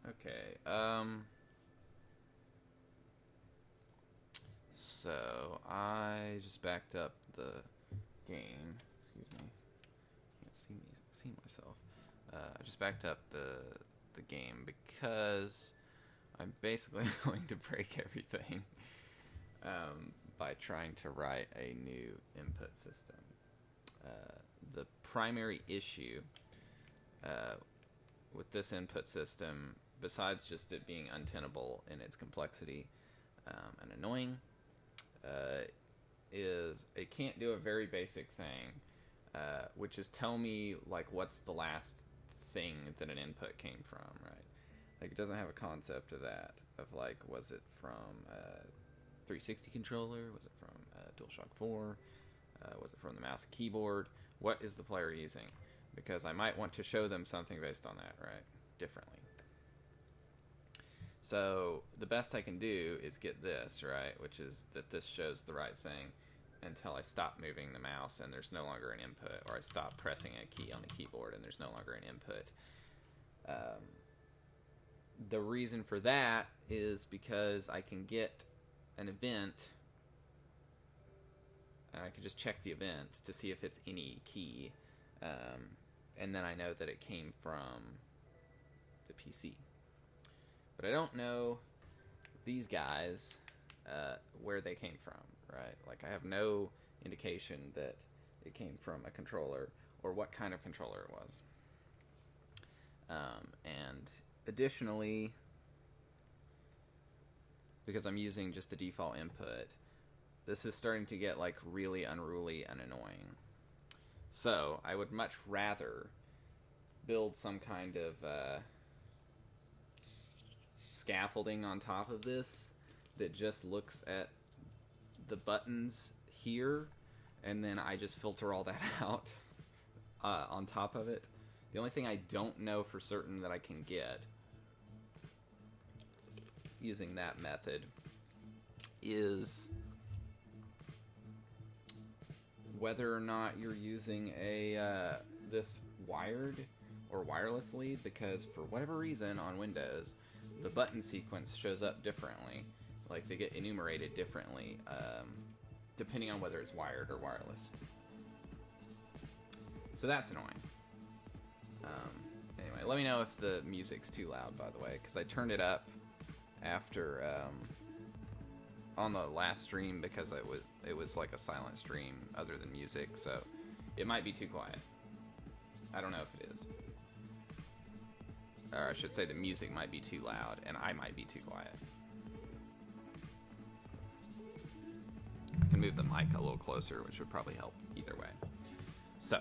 Okay. So I just backed up the game. Excuse me. Can't see myself. I just backed up the game because I'm basically going to break everything by trying to write a new input system. The primary issue with this input system, besides just it being untenable in its complexity and annoying, is it can't do a very basic thing, which is tell me like what's the last thing that an input came from, right? Like it doesn't have a concept of that, of like, was it from a 360 controller? Was it from DualShock 4? Was it from the mouse and keyboard? What is the player using? Because I might want to show them something based on that, right? Differently. So the best I can do is get this, right? Which is that this shows the right thing until I stop moving the mouse and there's no longer an input, or I stop pressing a key on the keyboard and there's no longer an input. The reason for that is because I can get an event and I can just check the event to see if it's any key, and then I know that it came from the PC. But I don't know these guys where they came from, right? Like I have no indication that it came from a controller or what kind of controller it was. And additionally, because I'm using just the default input, this is starting to get like really unruly and annoying. So I would much rather build some kind of scaffolding on top of this that just looks at the buttons here, and then I just filter all that out on top of it. The only thing I don't know for certain that I can get using that method is whether or not you're using this wired or wirelessly, because for whatever reason on Windows the button sequence shows up differently. Like they get enumerated differently depending on whether it's wired or wireless. So that's annoying. Anyway, let me know if the music's too loud, by the way, because I turned it up after on the last stream because it was like a silent stream other than music, so it might be too quiet. I don't know if it is. Or I should say the music might be too loud and I might be too quiet. I can move the mic a little closer, which would probably help either way. So,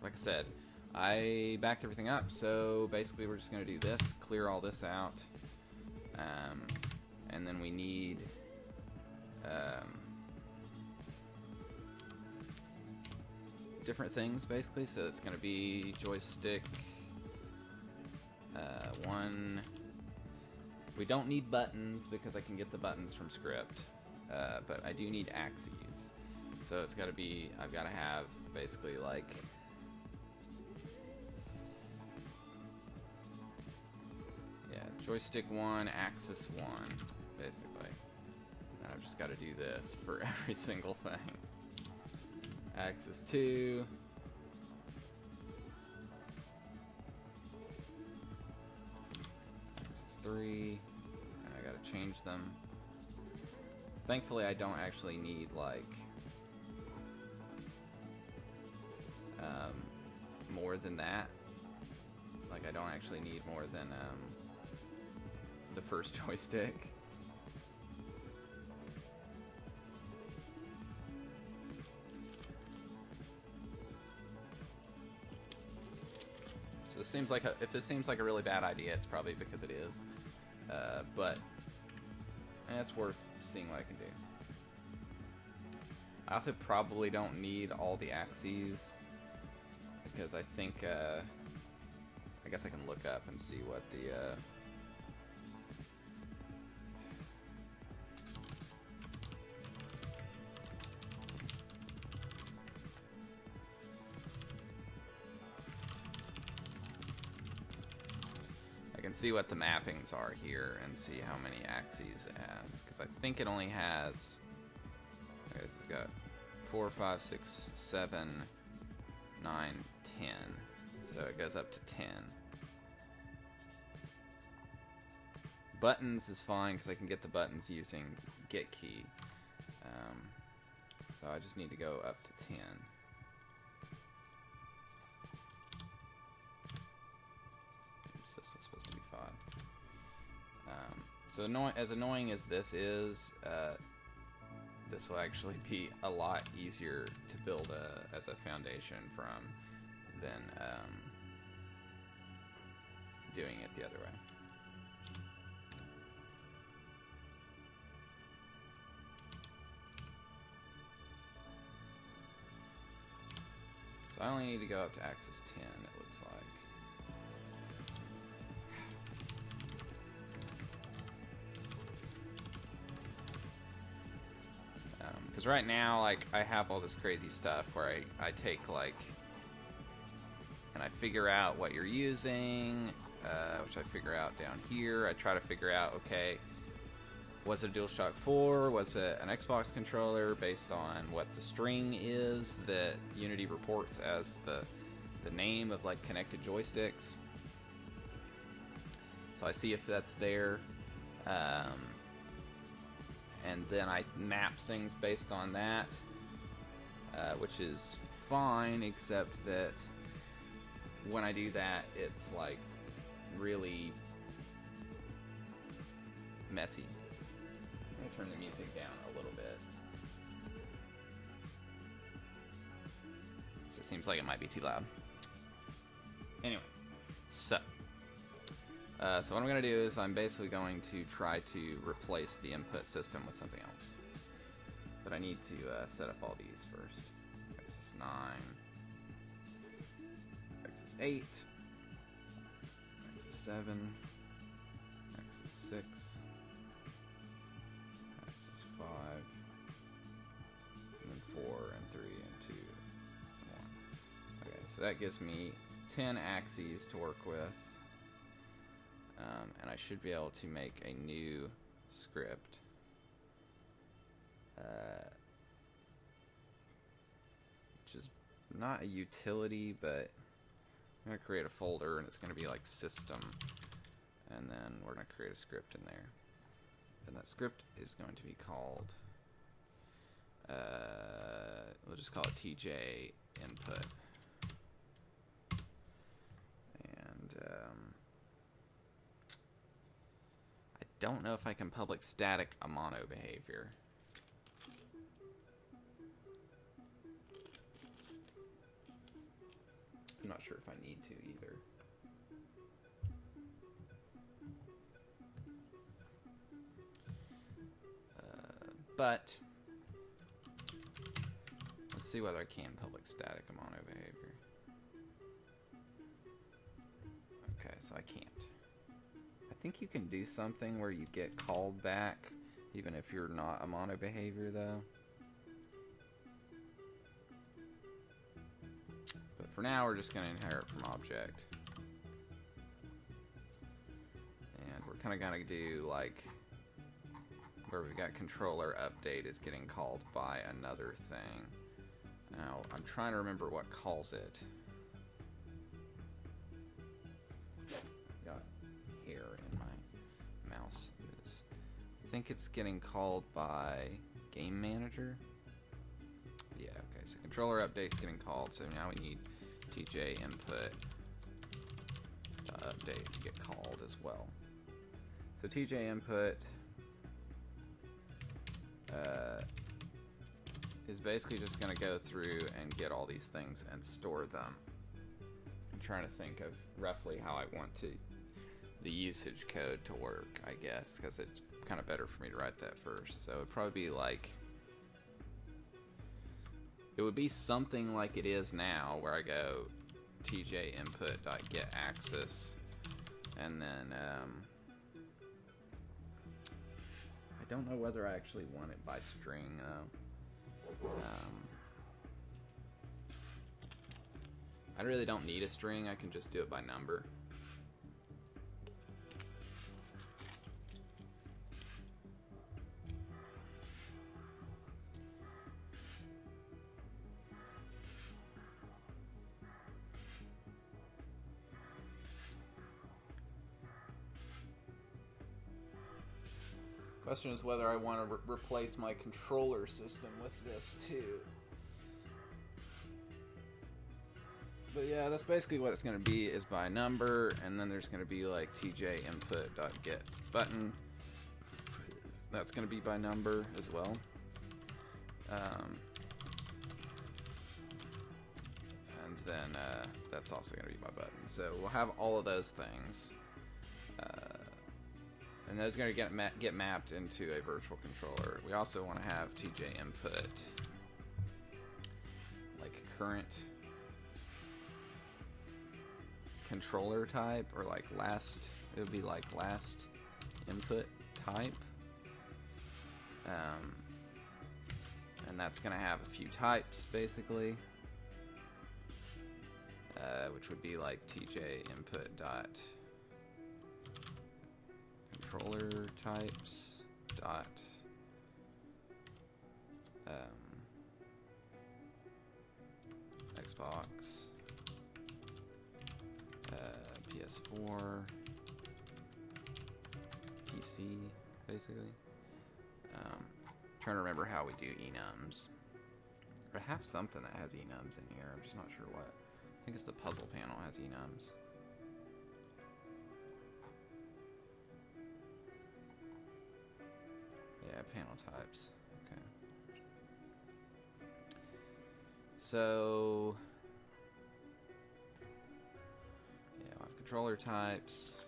like I said, I backed everything up, so basically we're just going to do this, clear all this out, and then we need different things basically. So it's going to be joystick 1. We don't need buttons because I can get the buttons from script, but I do need axes. So it's got to be, I've got to have basically like joystick 1, axis 1, basically. And I've just got to do this for every single thing. Axis 2. Axis 3. And I got to change them. Thankfully, I don't actually need, like, more than that. Like, I don't actually need more than, the first joystick. So this seems like if this seems like a really bad idea, it's probably because it is. But it's worth seeing what I can do. I also probably don't need all the axes because I think I guess I can look up and see what the can see what the mappings are here and see how many axes it has. Because I think it only has... Okay, so it's got 4, 5, 6, 7, 9, 10. So it goes up to 10. Buttons is fine because I can get the buttons using get key. So I just need to go up to 10. Oops, this was supposed to be 5. So as annoying as this is, this will actually be a lot easier to build as a foundation from than doing it the other way. So I only need to go up to axis 10, it looks like. Because right now, like, I have all this crazy stuff where I take, like, and I figure out what you're using, which I figure out down here. I try to figure out, okay, was it a DualShock 4? Was it an Xbox controller based on what the string is that Unity reports as the name of, like, connected joysticks? So I see if that's there. And then I map things based on that, which is fine, except that when I do that, it's, like, really messy. I'm gonna turn the music down a little bit. So it seems like it might be too loud. Anyway, so what I'm going to do is I'm basically going to try to replace the input system with something else. But I need to set up all these first. Axis 9, axis 8, axis 7, axis 6, axis 5, and then 4, and 3, and 2, and 1. Okay, so that gives me 10 axes to work with. And I should be able to make a new script. Which is not a utility, but I'm going to create a folder, and it's going to be like system. And then we're going to create a script in there. And that script is going to be called, we'll just call it TJ input. And, don't know if I can public static a mono behavior. I'm not sure if I need to either. But let's see whether I can public static a mono behavior. Okay, so I can't. I think you can do something where you get called back even if you're not a mono behavior, though. But for now, we're just going to inherit from object. And we're kind of going to do, like, where we've got controller update is getting called by another thing. Now, I'm trying to remember what calls it. Got hair in my mouse. I think it's getting called by Game Manager. Yeah, okay, so controller update's getting called, so now we need TJ input update to get called as well. So TJ input is basically just going to go through and get all these things and store them. I'm trying to think of roughly how I want the usage code to work, I guess, because it's kind of better for me to write that first. So it'd probably be like, it would be something like it is now, where I go TJ input.get axis, and then I don't know whether I actually want it by string though. I really don't need a string, I can just do it by number. Question is whether I want to replace my controller system with this too. But yeah, that's basically what it's going to be, is by number, and then there's going to be like tj input.get button. That's going to be by number as well. And then that's also going to be by button. So we'll have all of those things. And those are going to get mapped into a virtual controller. We also want to have tj input, like current controller type, or like last, it would be like last input type. And that's going to have a few types, basically, which would be like tj input dot controller types dot Xbox, PS4, PC, basically. Trying to remember how we do enums. I have something that has enums in here. I'm just not sure what. I think it's the puzzle panel has enums. Yeah, panel types. Okay. So yeah, we'll have controller types.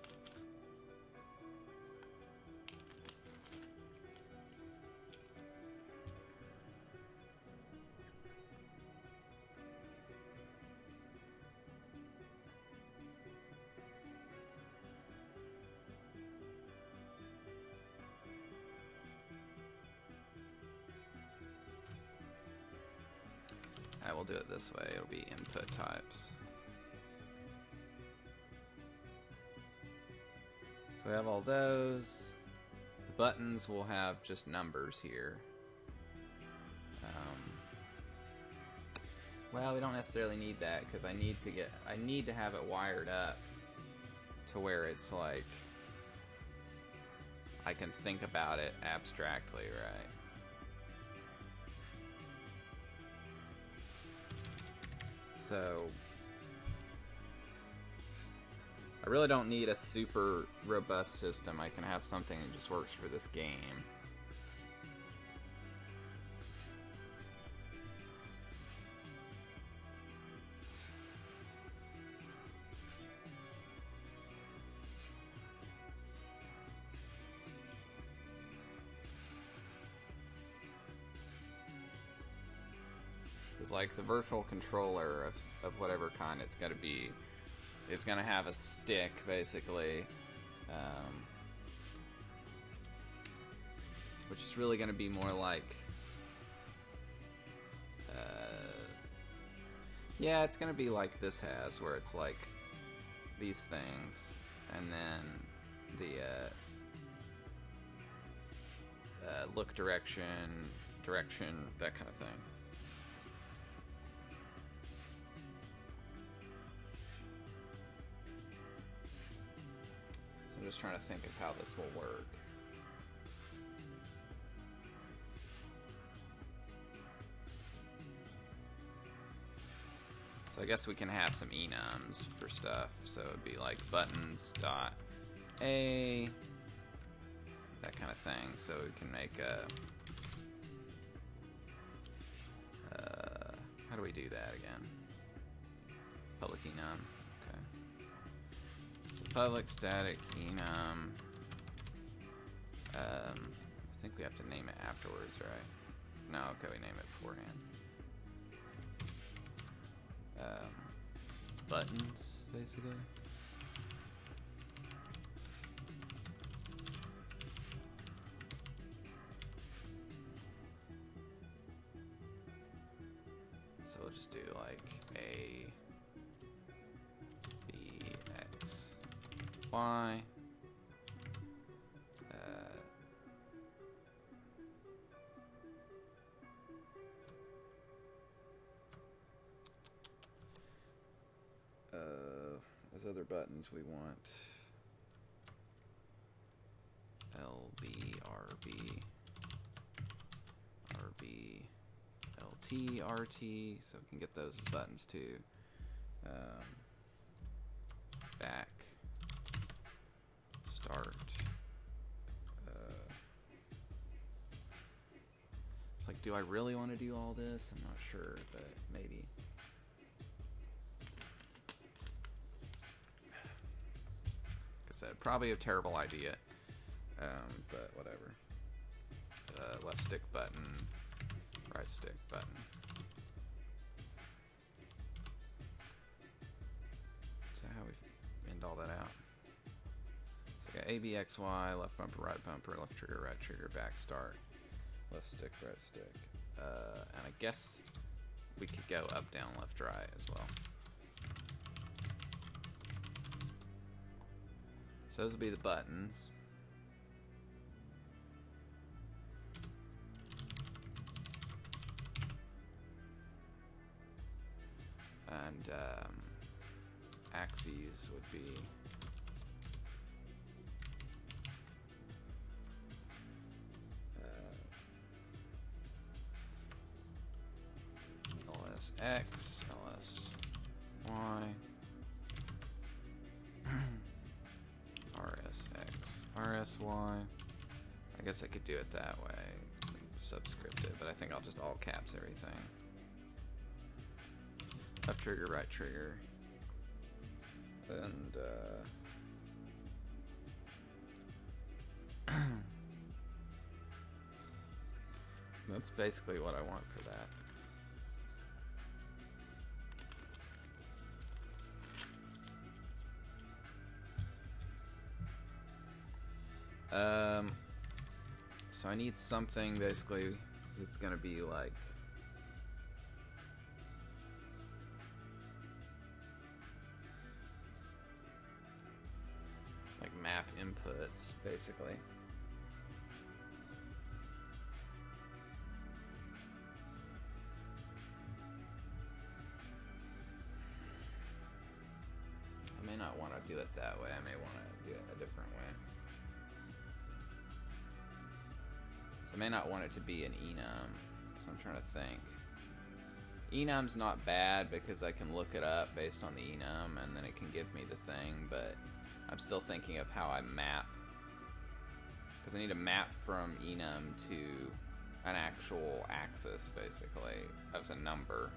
I will do it this way. It'll be input types. So we have all those. The buttons will have just numbers here. Well, we don't necessarily need that, because I need to have it wired up to where it's like I can think about it abstractly, right? So I really don't need a super robust system. I can have something that just works for this game. Like the virtual controller of whatever kind it's going to be is going to have a stick, basically, which is really going to be more like yeah, it's going to be like this has, where it's like these things, and then the look direction, that kind of thing. I'm just trying to think of how this will work. So I guess we can have some enums for stuff. So it'd be like buttons dot a, that kind of thing. So we can make a how do we do that again? Public enum. Public static enum. I think we have to name it afterwards, right? No, okay, we name it beforehand. Buttons, basically. So we'll just do like A, B, X, Y. Those other buttons we want. L, B, R, RB, RB, LT, RT, so we can get those as buttons too. Back, start. It's like, do I really want to do all this? I'm not sure, but maybe. Like I said, probably a terrible idea, but whatever. Left stick button, right stick button. So how we end all that out? So I got A, B, X, Y, left bumper, right trigger, back start, left stick, right stick. And I guess we could go up, down, left, right as well. So those will be the buttons. And axes would be LSX, LSY, RSX, RSY. I guess I could do it that way, subscript it, but I think I'll just all caps everything. Left trigger, right trigger, and that's basically what I want for that. So I need something basically that's gonna be like map inputs, basically. I may not want to do it that way. I may want to do it a different way. So I may not want it to be an enum. So I'm trying to think. Enum's not bad because I can look it up based on the enum and then it can give me the thing, but I'm still thinking of how I map, because I need to map from enum to an actual axis, basically, as a number.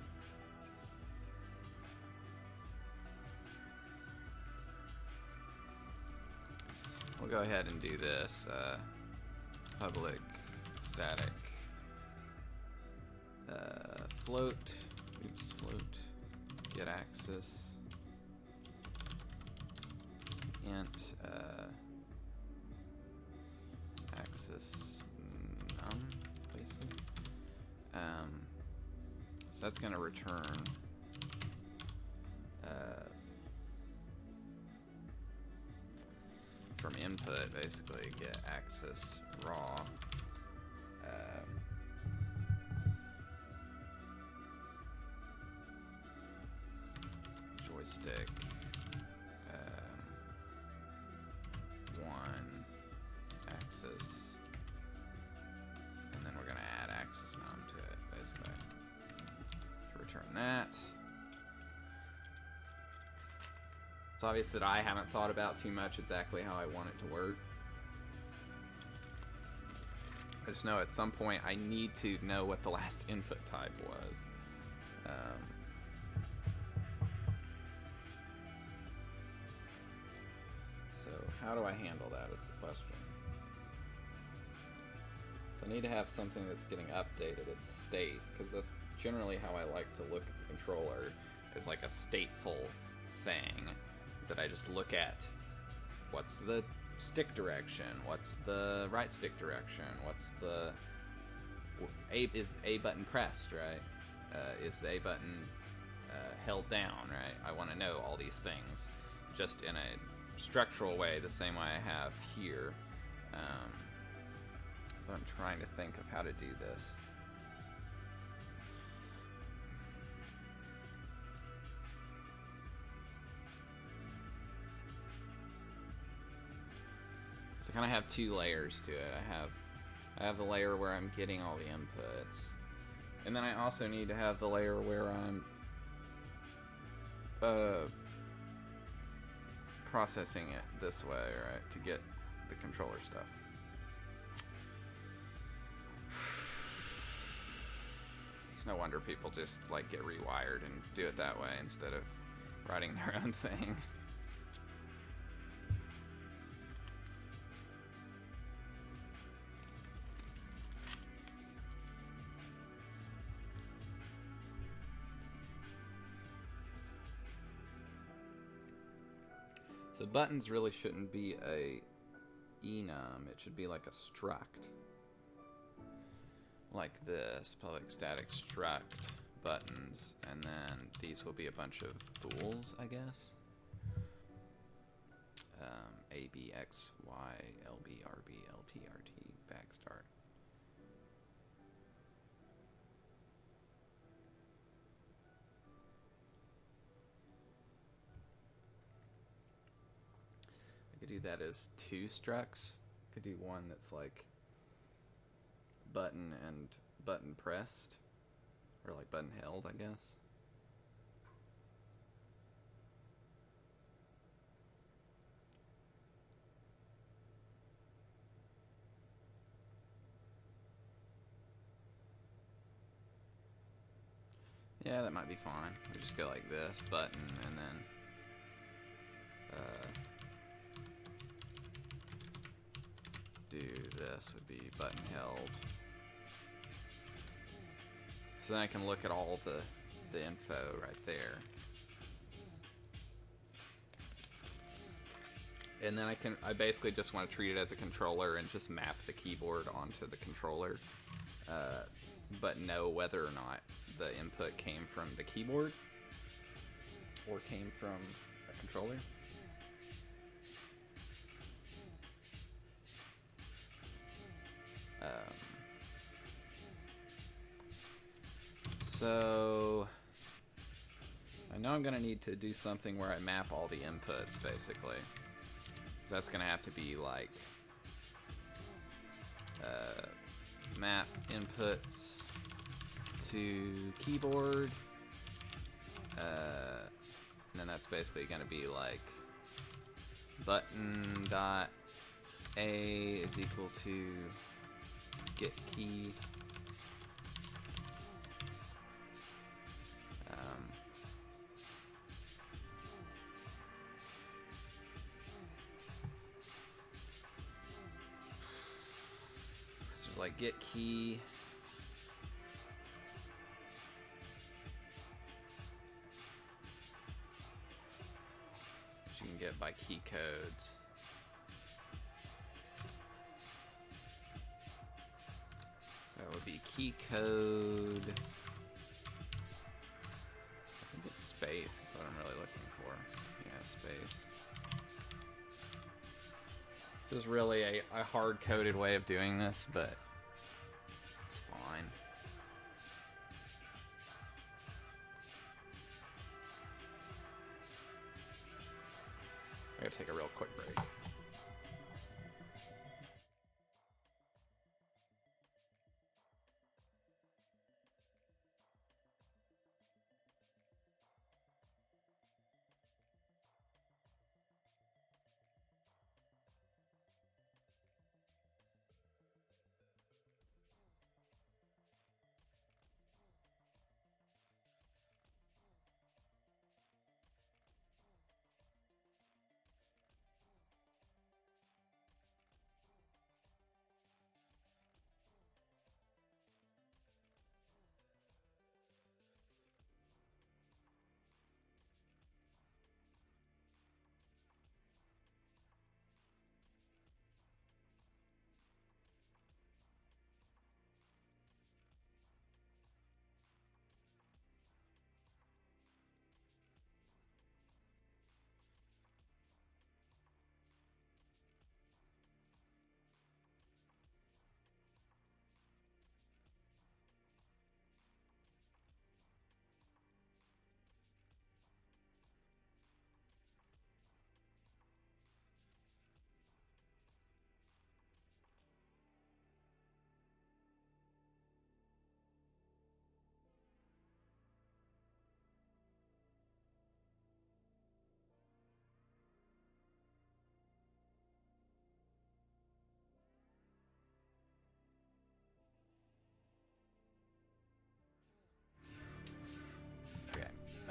We'll go ahead and do this. Public static float, get axis. Int axis num, basically. So that's going to return from input, basically, get axis raw. Joystick. Axis, and then we're going to add axis num to it, basically, to return that. It's obvious that I haven't thought about too much exactly how I want it to work. I just know at some point I need to know what the last input type was. So how do I handle that is the question. So I need to have something that's getting updated its state, because that's generally how I like to look at the controller, is like a stateful thing that I just look at. What's the stick direction? What's the right stick direction? What's the is A button pressed, right? Is the A button held down, right? I want to know all these things just in a structural way, the same way I have here. But I'm trying to think of how to do this. So I kind of have two layers to it. I have I have the layer where I'm getting all the inputs. And then I also need to have the layer where I'm processing it this way, right, to get the controller stuff. It's no wonder people just like get rewired and do it that way instead of writing their own thing. So buttons really shouldn't be a enum. It should be like a struct. Like this, public static struct buttons, and then these will be a bunch of bools, I guess. A, B, X, Y, L, B, R, B, L, T, R, T, backstart. I could do that as two structs. I could do one that's like button and button pressed, or like button held, I guess. Yeah, that might be fine. We just go like this, button, and then do this would be button held. So then I can look at all the info right there. And then I basically just want to treat it as a controller and just map the keyboard onto the controller, but know whether or not the input came from the keyboard or came from a controller. So I know I'm going to need to do something where I map all the inputs, basically. So that's going to have to be like map inputs to keyboard. And then that's basically going to be like button dot A is equal to get key. Like get key, which you can get by key codes. So it would be key code. I think it's space is what I'm really looking for. Yeah, space. This is really a hard-coded way of doing this, but it's fine. I gotta take a real quick break.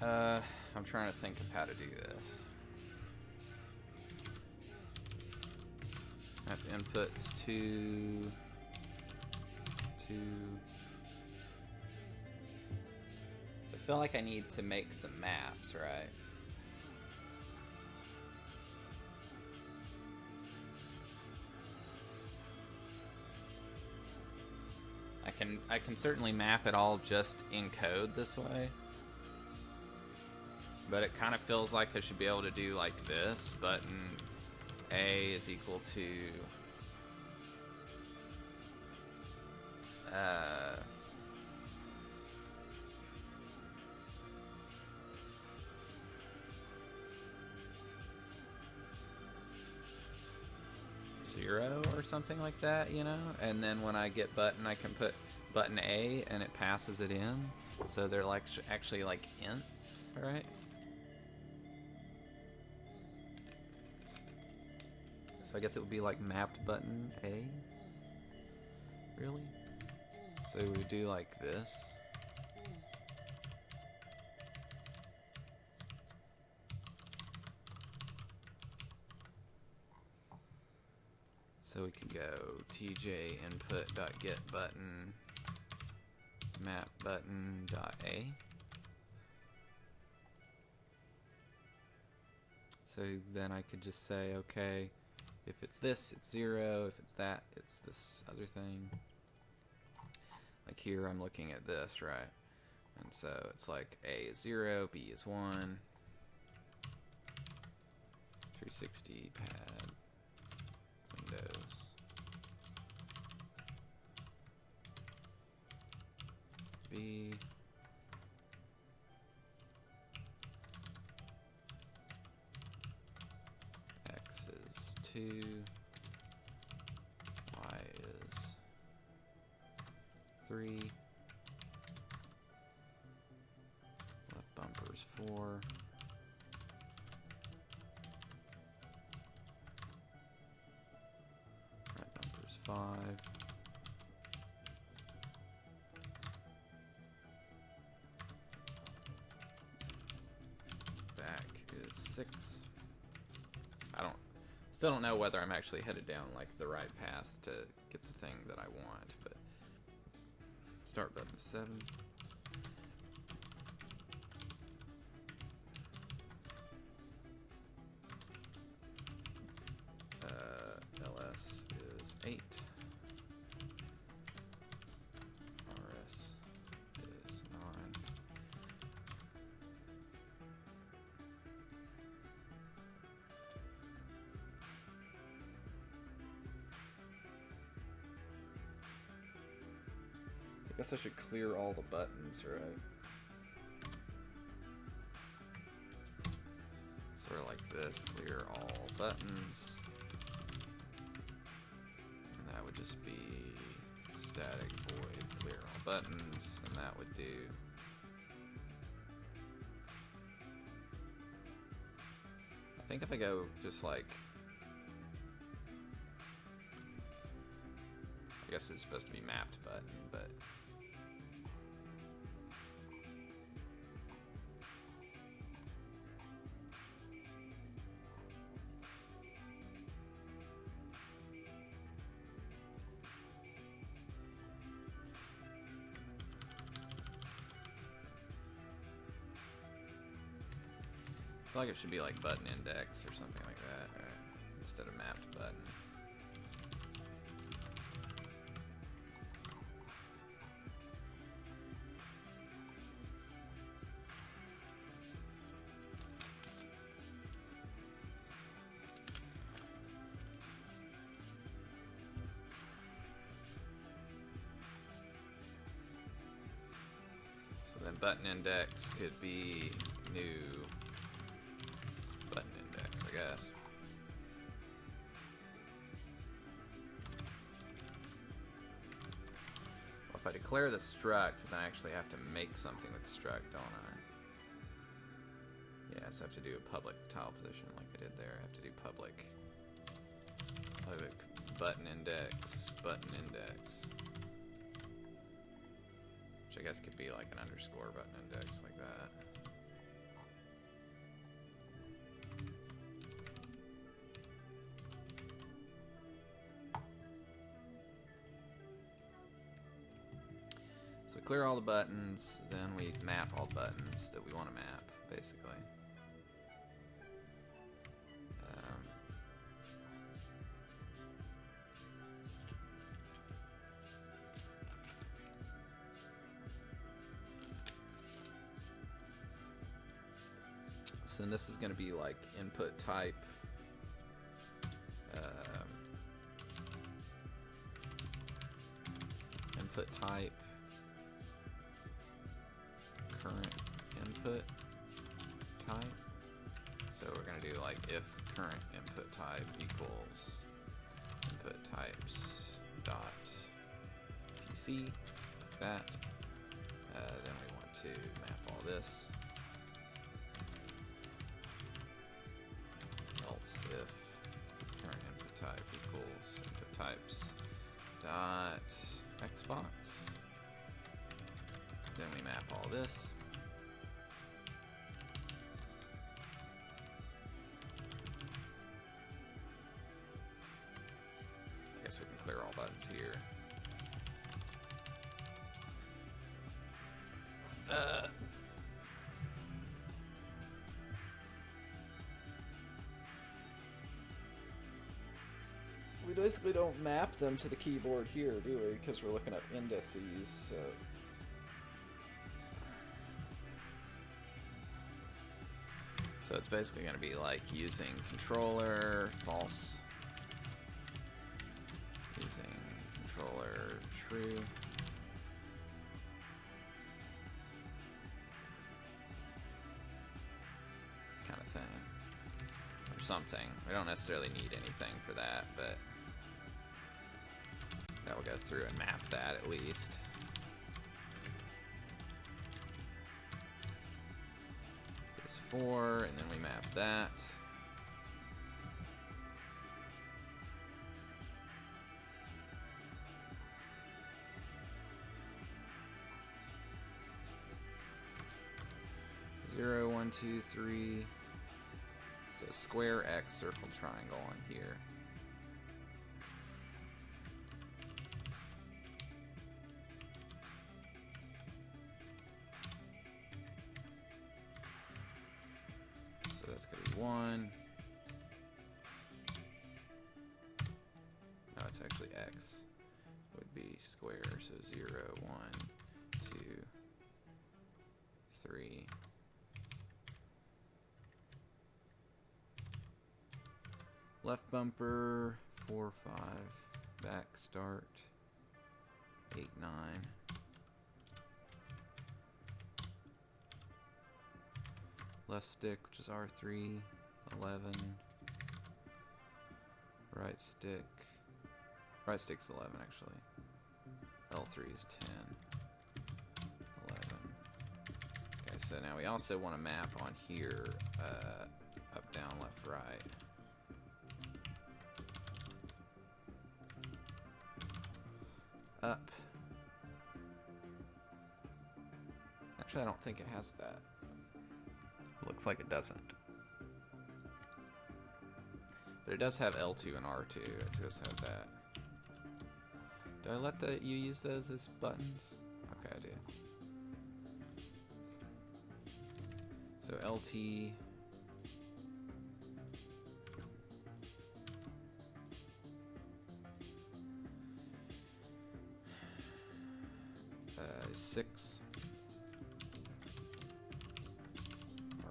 I'm trying to think of how to do this. Map inputs to I feel like I need to make some maps, right? I can certainly map it all just in code this way. But it kind of feels like I should be able to do like this. Button A is equal to 0 or something like that, you know? And then when I get button, I can put button A and it passes it in. So they're like actually like ints, right? So I guess it would be like mapped button A. Really? So we would do like this. So we could go tj input.get button map button.a. So then I could just say, okay, if it's this, it's 0. If it's that, it's this other thing. Like here, I'm looking at this, right? And so it's like A is 0, B is 1. 360 pad, Windows. B. X is 2. Y is 3. Left bumper is 4. Right bumper is 5. Back is 6. Still don't know whether I'm actually headed down like the right path to get the thing that I want, but start button 7. LS is 8. RS is 9. I guess I should clear all the buttons, right? Sort of like this, clear all buttons. And that would just be static void clear all buttons, and that would do I think if I go just like I guess it's supposed to be mapped button, but I feel like it should be like button index or something like that, right? Instead of mapped button. So then button index could be new button index, I guess. Well, if I declare the struct, then I actually have to make something with struct, don't I? Yeah, so I have to do a public tile position like I did there. I have to do public button index, which I guess could be like an underscore button index like that. So we clear all the buttons, then we map all the buttons that we want to map, basically. So then this is going to be like input type. Input type. Current input type. So we're going to do like if current input type equals input types dot PC, like that. Then we want to map all this. Else if current input type equals input types dot Xbox. Then we map all this. I guess we can clear all buttons here. We basically don't map them to the keyboard here, do we? Because we're looking at indices. So it's basically going to be like using controller false, using controller true. Kind of thing. Or something. We don't necessarily need anything for that, but that will go through and map that at least. This 4, and then we map that. Zero, 1, 2, 3. So square X, circle, triangle on here. So that's going to be 1. No, it's actually X. Would be square, so 0, 1, 2, 3. Left bumper, 4, 5. Back start, 8, 9. Left stick, which is R3, 11. Right stick. Right stick's 11 actually. L3 is 10. 11. Okay, so now we also want to map on here, up, down, left, right. Up. Actually, I don't think it has that. Looks like it doesn't. But it does have L2 and R2. It does have that. Do I let you use those as buttons? Okay, I do. So LT. Is 6.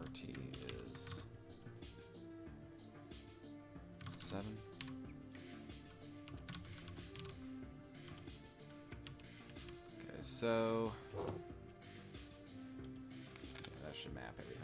RT is 7. Okay, so yeah, that should map everything.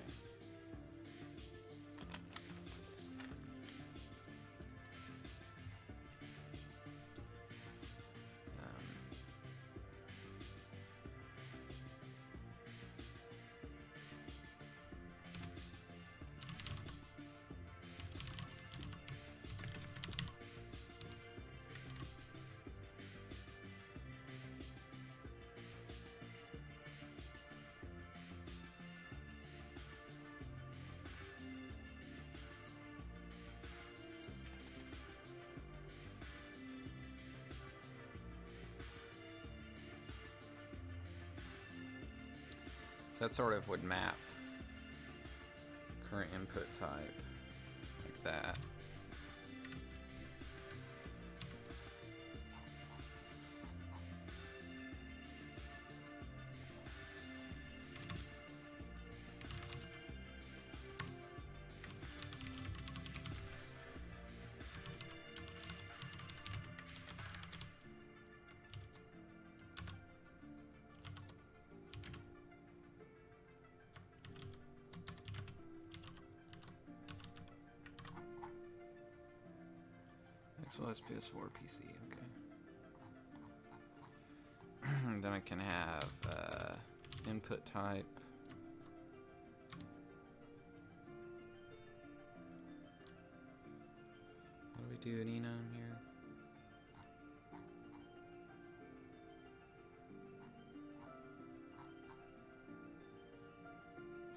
that sort of would map current input type like that. Xbox, PS4, PC, okay. Then I can have input type. What do we do at enum here?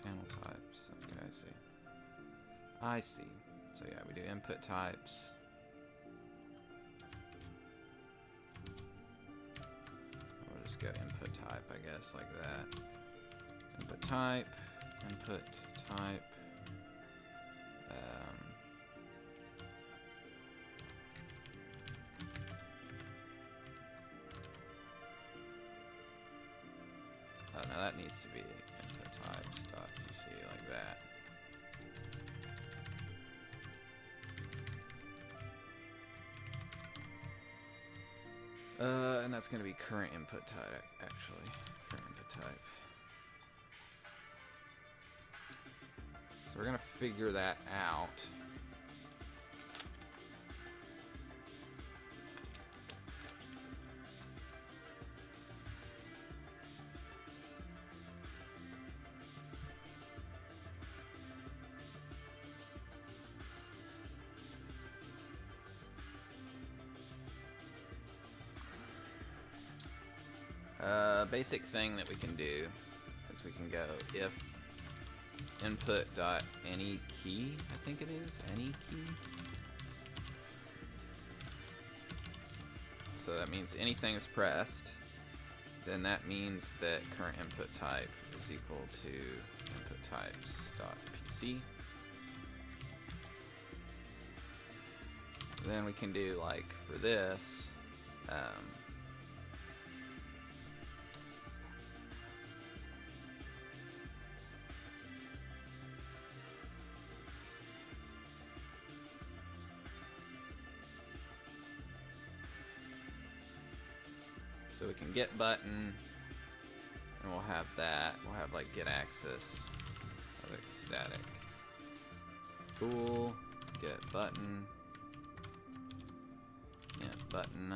Panel types, okay, I see. So yeah, we do input types. Just go input type, I guess, like that. Input type, input type. Oh, now that needs to be input types dot PC like that. And that's going to be current input type, actually. Current input type. So we're going to figure that out. Basic thing that we can do is we can go if input dot any key, I think it is, any key. So that means anything is pressed, then that means that current input type is equal to input types dot PC. Then we can do, like, for this, so we can get button, and we'll have that. We'll have like get access, like static. Cool. Get button. Yeah, button.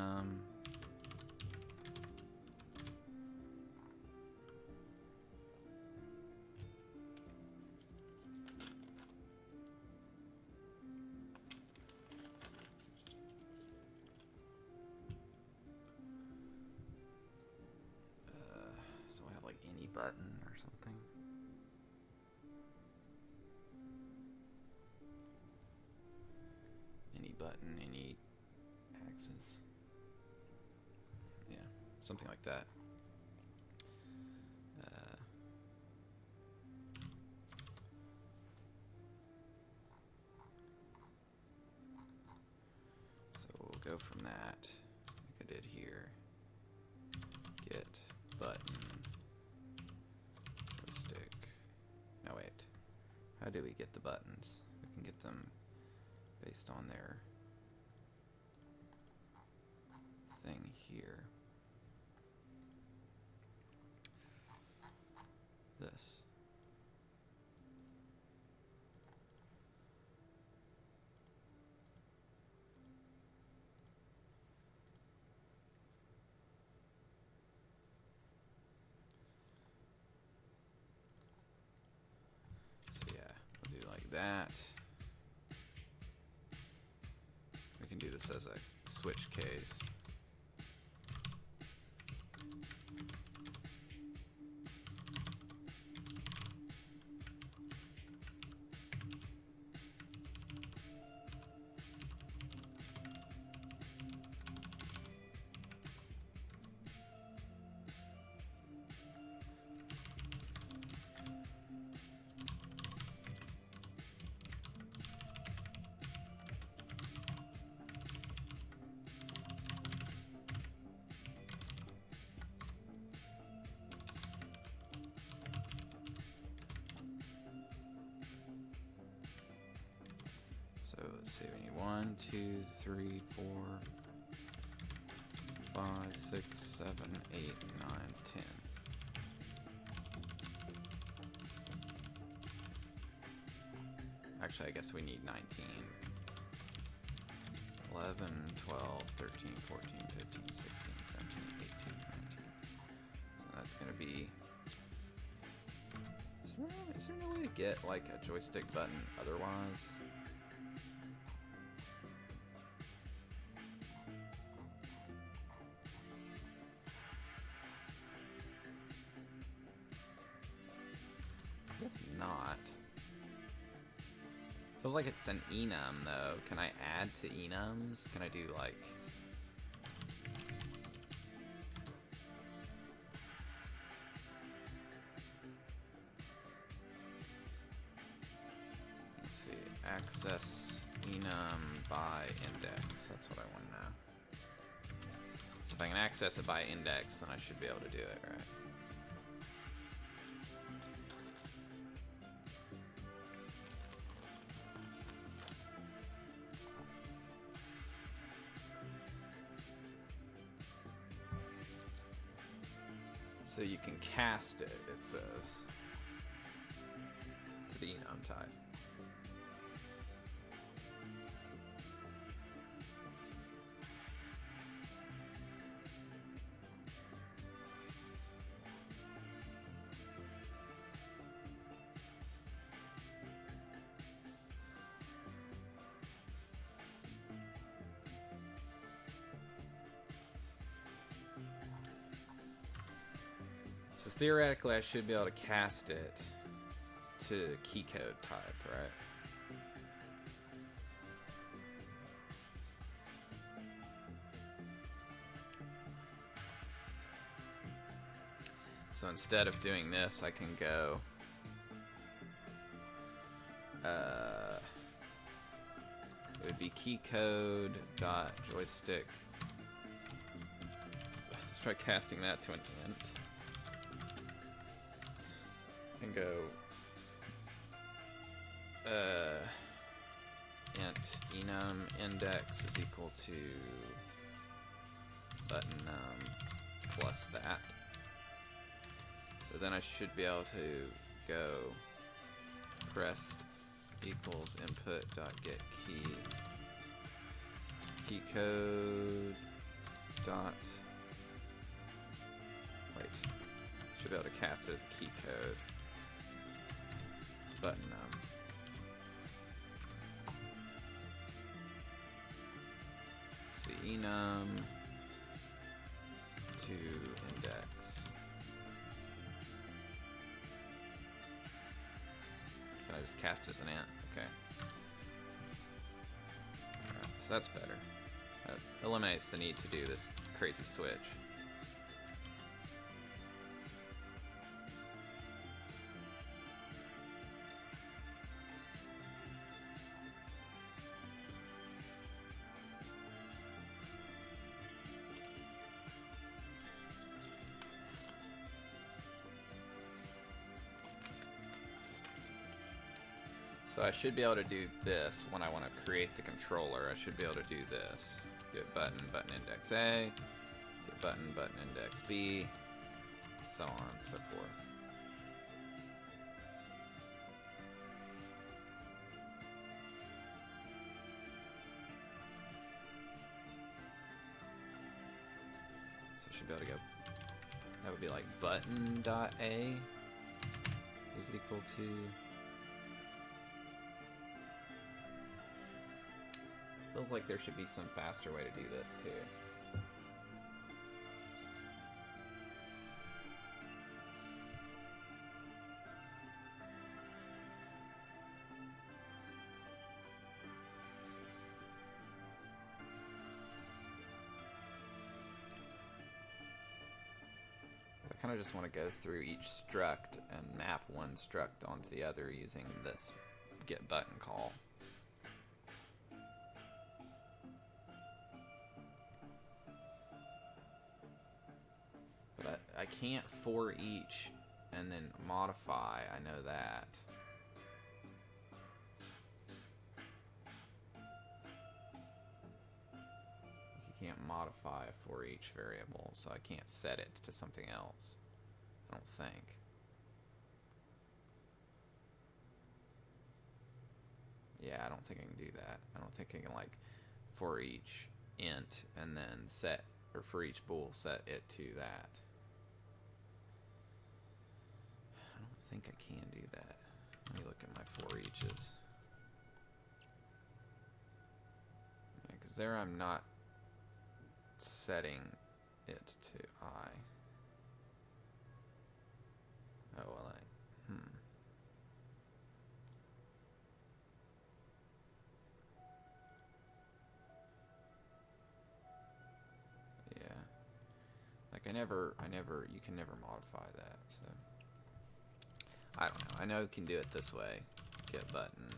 So we'll have like any button or something. Any button, any axis. Yeah, something like that. So we'll go from that, like I did here. Get button. Joystick. No, wait. How do we get the buttons? We can get them based on their thing here. This. So yeah, we'll do like that. We can do this as a switch case. So let's see, we need 1, 2, 3, 4, 5, 6, 7, 8, 9, 10. Actually, I guess we need 19. 11, 12, 13, 14, 15, 16, 17, 18, 19. So that's going to be... Is there no way to get, like, a joystick button otherwise? I guess not. Feels like it's an enum, though. Can I add to enums? Can I do, like... Let's see. Access enum by index. That's what I want to know. So if I can access it by index, then I should be able to do it, right? So you can cast it, it says, to the enum type. So theoretically, I should be able to cast it to key code type, right? So instead of doing this, I can go... it would be key code dot joystick. Let's try casting that to an int. And go int enum index is equal to button plus that. So then I should be able to go pressed equals input dot get key code dot wait, should be able to cast it as a key code button see enum to index. Can I just cast as an int? Okay. Alright, so that's better. That eliminates the need to do this crazy switch. So I should be able to do this when I want to create the controller. I should be able to do this. Get button, button index A, get button, button index B, so on and so forth. So I should be able to go, that would be like button.a is equal to... Feels like there should be some faster way to do this, too. I kind of just want to go through each struct and map one struct onto the other using this get button call. I can't for each and then modify, I know that. can't modify a for each variable, so I can't set it to something else. I don't think. Yeah, I don't think I can do that. I don't think I can, like, for each int and then set, or for each bool set it to that. I don't think I can do that. Let me look at my for eaches. Yeah, because there I'm not setting it to I. Oh, well, yeah. Like, you can never modify that, so. I don't know. I know you can do it this way. Get button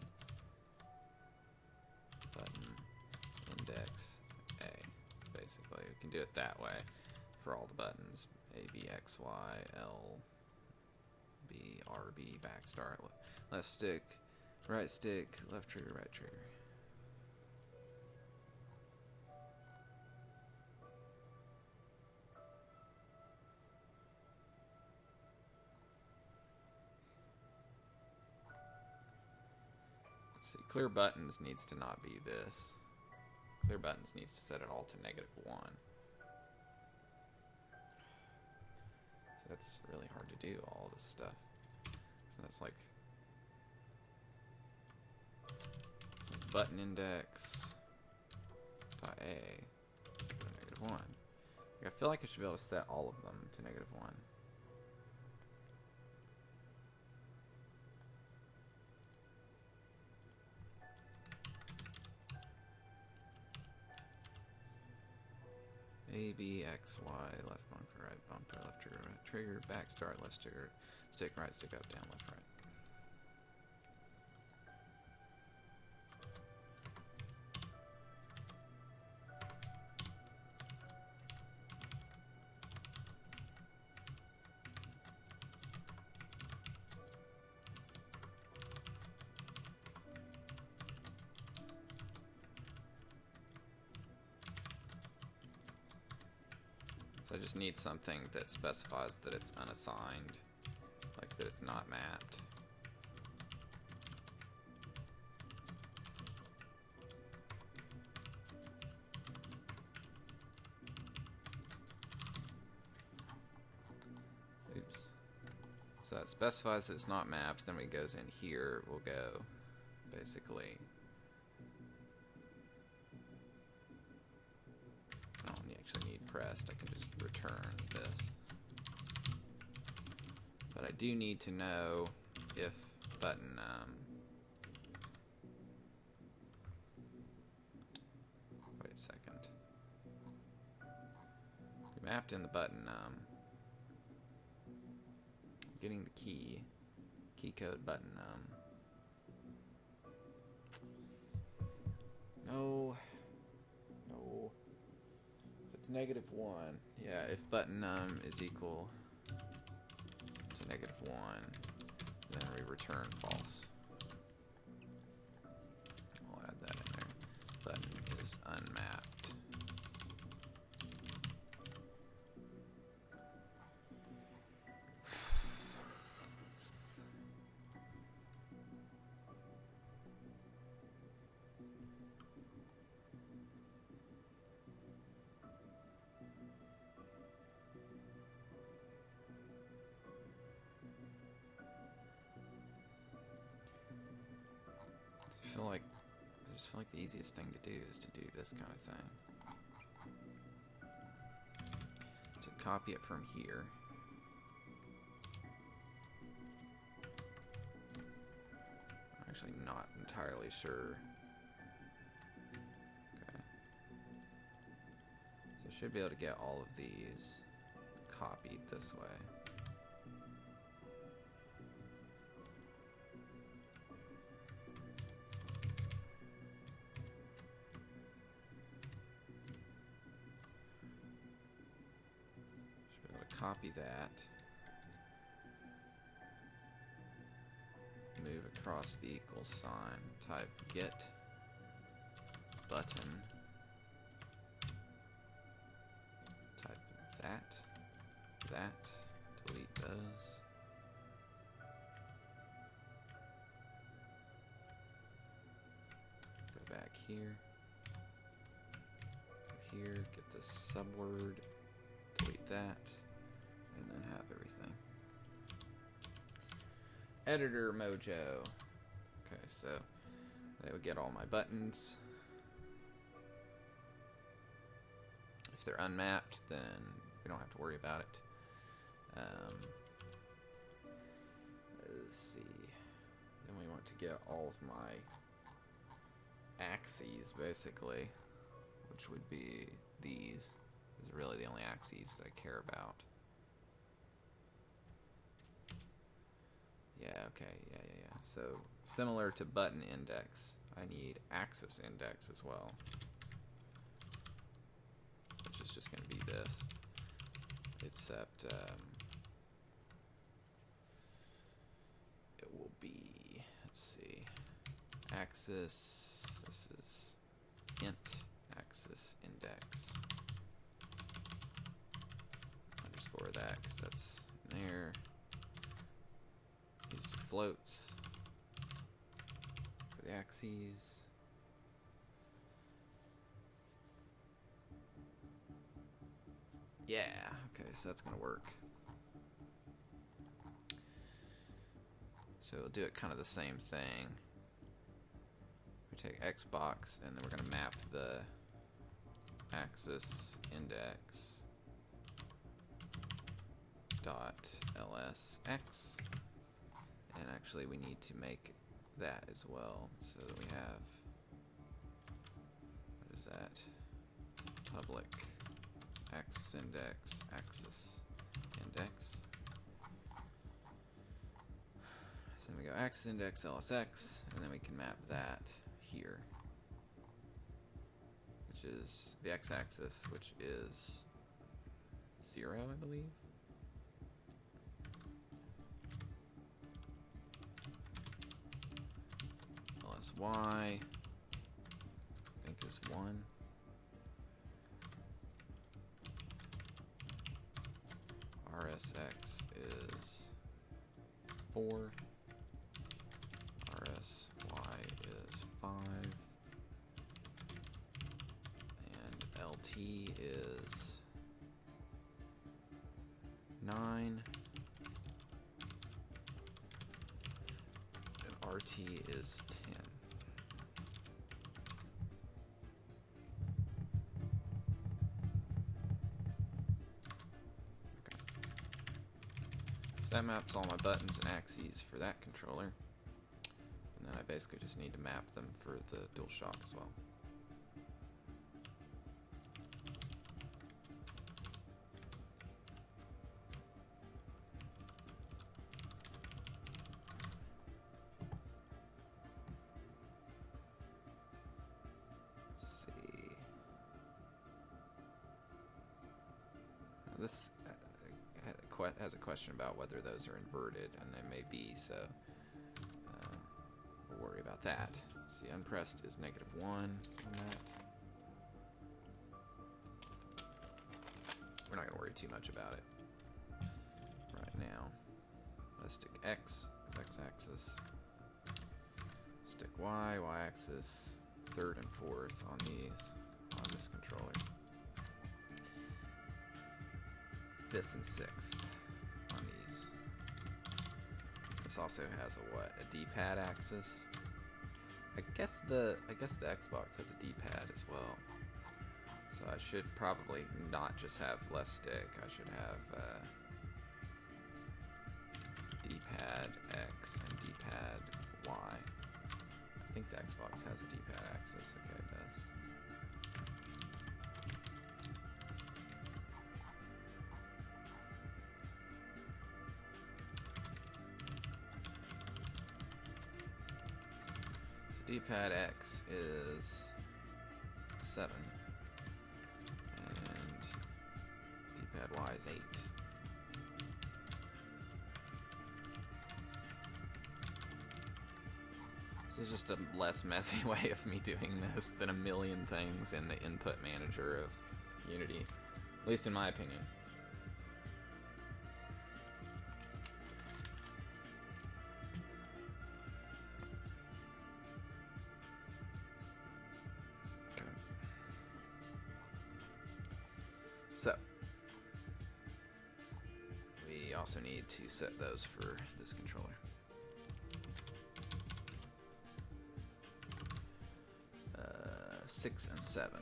index A. Basically, you can do it that way for all the buttons. A, B, X, Y, L, B, R, B, back start, left stick, right stick, left trigger, right trigger. See, clear buttons needs to not be this. Clear buttons needs to set it all to -1. So that's really hard to do, all this stuff. So that's like button index dot A to -1. Like, I feel like I should be able to set all of them to -1. A, B, X, Y, left bumper, right bumper, left trigger, right trigger, back start, left trigger, stick, right stick, up, down, left, right. So I just need something that specifies that it's unassigned, like that it's not mapped. Oops. So it specifies that it's not mapped, then when it goes in here, we'll go basically. I don't actually need pressed, I can just return this. But I do need to know if button wait a second. We mapped in the button getting the key code button no. If it's -1, yeah, if button is equal to -1, then we return false. We'll add that in there. Button is unmapped. I just feel like the easiest thing to do is to do this kind of thing. To copy it from here. I'm actually not entirely sure. Okay. So I should be able to get all of these copied this way. Copy that, move across the equal sign, type get button that, delete those. Go back here. Go here, get the subword, delete that, and then have everything. Editor Mojo. Okay, so that would get all my buttons. If they're unmapped, then we don't have to worry about it. Let's see. Then we want to get all of my axes, basically, which would be these. These are really the only axes that I care about. Yeah, okay, yeah. So, similar to button index, I need axis index as well, which is just going to be this, except it will be, let's see, axis, this is int axis index, underscore that, because that's in there. These are floats for the axes. Yeah, okay, so that's gonna work. So we'll do it kind of the same thing. We take Xbox and then we're gonna map the axis index dot lsx, and actually we need to make that as well, so that we have, what is that, public axis index, so then we go axis index lsx, and then we can map that here, which is the x-axis, which is 0, I believe. LSY, I think, is 1. RSX is 4. RSY is 5. And LT is 9. And RT is 10. That maps all my buttons and axes for that controller, and then I basically just need to map them for the DualShock as well. Let's see. Now this has a question about whether those are inverted, and they may be, so we'll worry about that. See, unpressed is -1 on that. We're not going to worry too much about it right now. Let's stick X, X-axis. Stick Y, Y-axis, 3rd and 4th on these, on this controller. 5th and 6th on these. This also has a D-pad axis. I guess the Xbox has a D-pad as well. So I should probably not just have left stick. I should have D-pad X and D-pad Y. I think the Xbox has a D-pad axis. Okay, it does. D-pad X is 7, and D-pad Y is 8. This is just a less messy way of me doing this than a million things in the input manager of Unity, at least in my opinion. So we also need to set those for this controller. 6 and 7.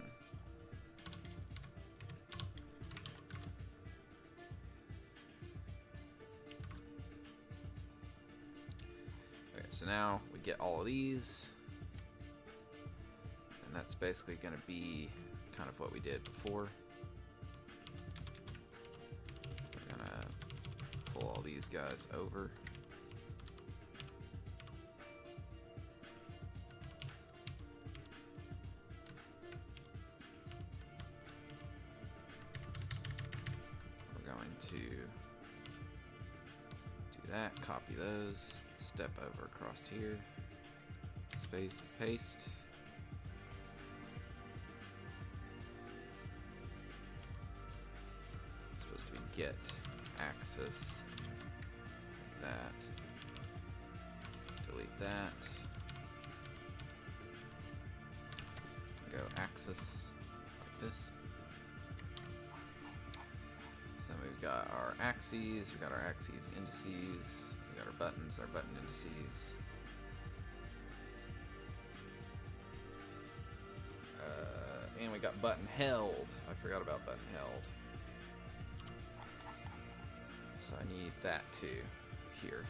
Okay, so now we get all of these, and that's basically going to be kind of what we did before. We're going to pull all these guys over. To do that, copy those, step over across here, space, paste. It's supposed to be get axis, that, delete that, go axis like this. So we've got our axes, we've got our axes indices, we've got our buttons, our button indices. And we got button held. I forgot about button held. So I need that too here.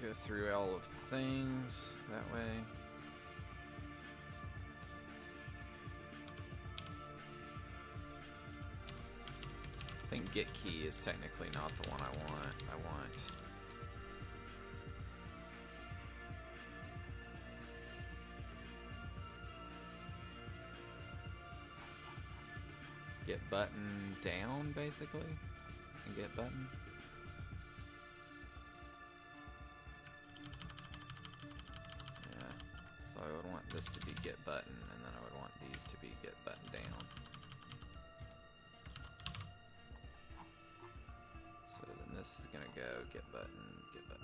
Go through all of the things that way. I think get key is technically not the one I want. I want get button down basically, and get button. I would want this to be get button, and then I would want these to be get button down. So then this is gonna go get button, yeah,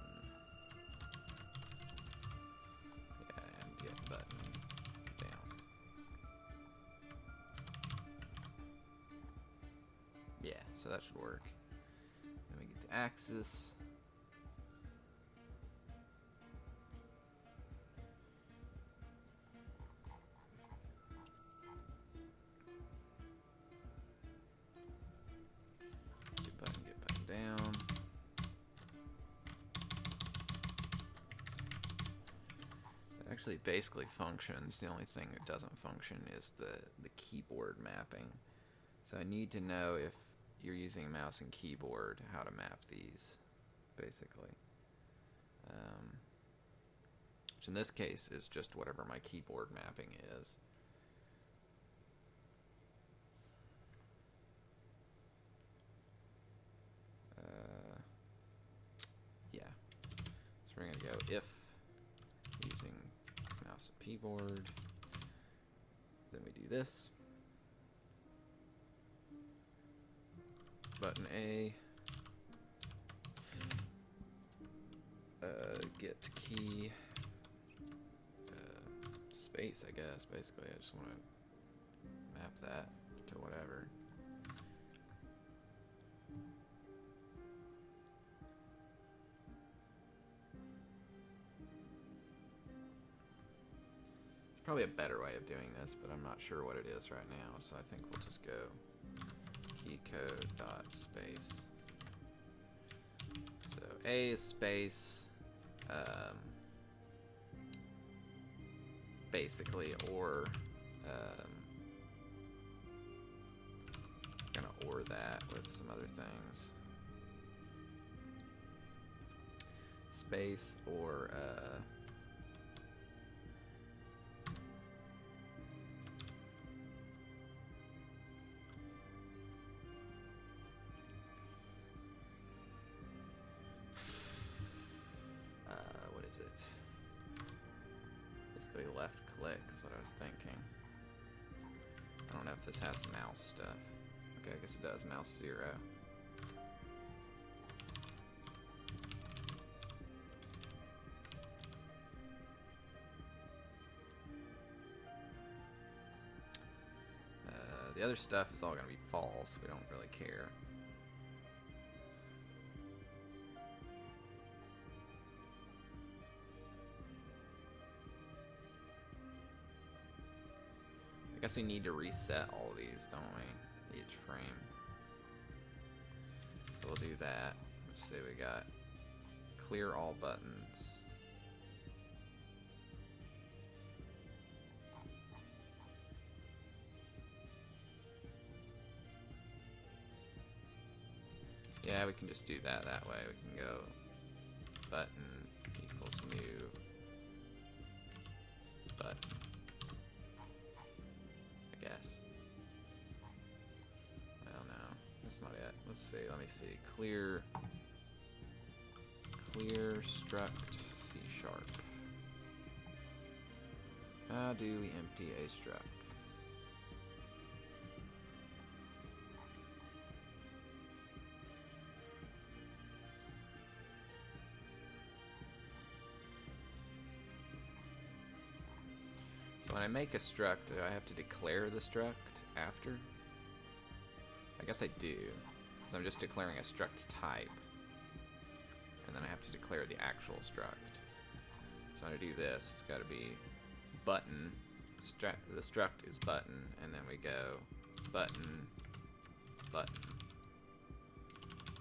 and get button down. Yeah, so that should work. Then we get to axis. Down. It actually basically functions. The only thing that doesn't function is the keyboard mapping. So I need to know if you're using a mouse and keyboard how to map these, basically. Which in this case is just whatever my keyboard mapping is. Yeah, so we're gonna go if using mouse and keyboard, then we do this, button A, get key, space, I guess, basically. I just want to map that to whatever. Probably a better way of doing this, but I'm not sure what it is right now, so I think we'll just go keycode dot space. So A is space, basically, or gonna or that with some other things. Space or it? Basically left click is what I was thinking. I don't know if this has mouse stuff. Okay, I guess it does. Mouse 0. The other stuff is all going to be false. We don't really care. I guess we need to reset all these, don't we? Each frame. So we'll do that. Let's see, we got clear all buttons. Yeah, we can just do that way. We can go button equals new button. I guess. Well, no, that's not it. Let's see. Let me see. Clear struct C#. How do we empty a struct? So when I make a struct, do I have to declare the struct after? I guess I do, because I'm just declaring a struct type. And then I have to declare the actual struct. So when I do this, it's got to be button, the struct is button, and then we go button, button.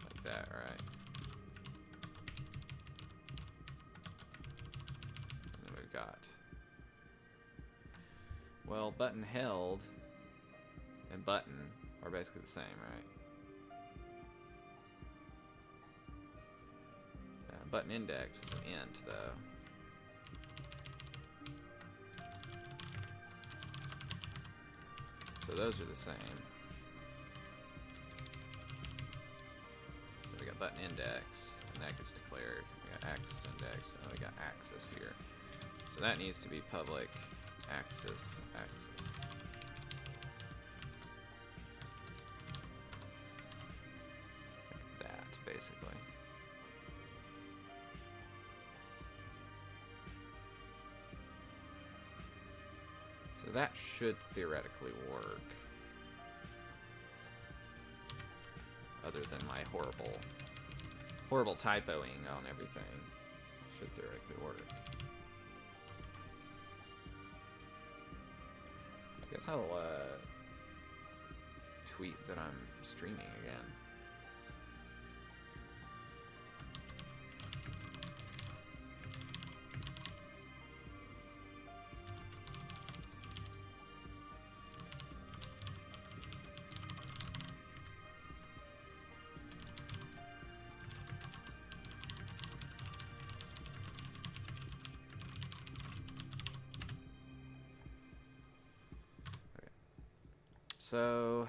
Like that, right? And then we've got, well, button held and button are basically the same, right? Button index is an int, though. So those are the same. So we got button index, and that gets declared. We got axis index, and we got axis here. So that needs to be public axis, axis. Like that, basically. So that should theoretically work. Other than my horrible typoing on everything. Should theoretically work. I guess I'll tweet that I'm streaming again. So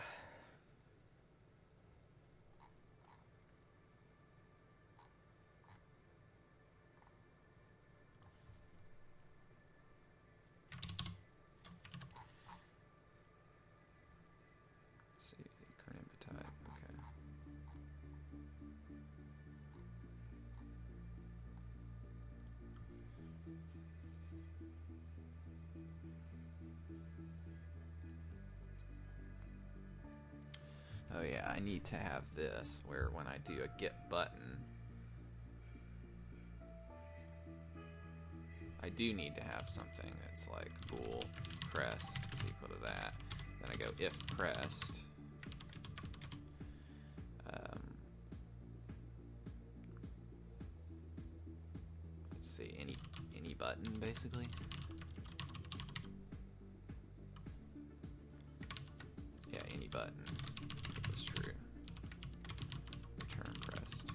see, current input type, okay. Oh yeah, I need to have this, where when I do a get button, I do need to have something that's like bool pressed is equal to that. Then I go if pressed. Let's see, any button basically. Yeah, any button. That's true. Return pressed.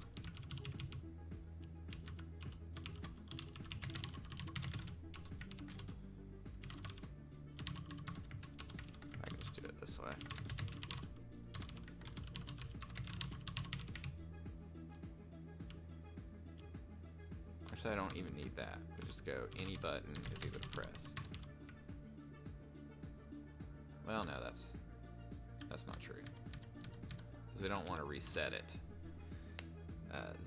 I can just do it this way. Actually, I don't even need that. We just go any button is equal to press. Well, no, that's not true. Because we don't want to reset it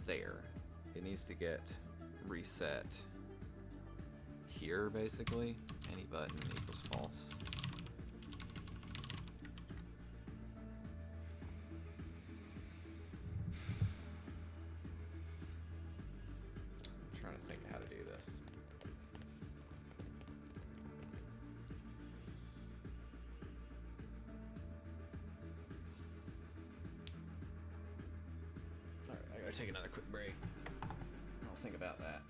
there. It needs to get reset here, basically. Any button equals false. I'm trying to think of how to do this. Alright, I gotta take another quick break. I'll think about that.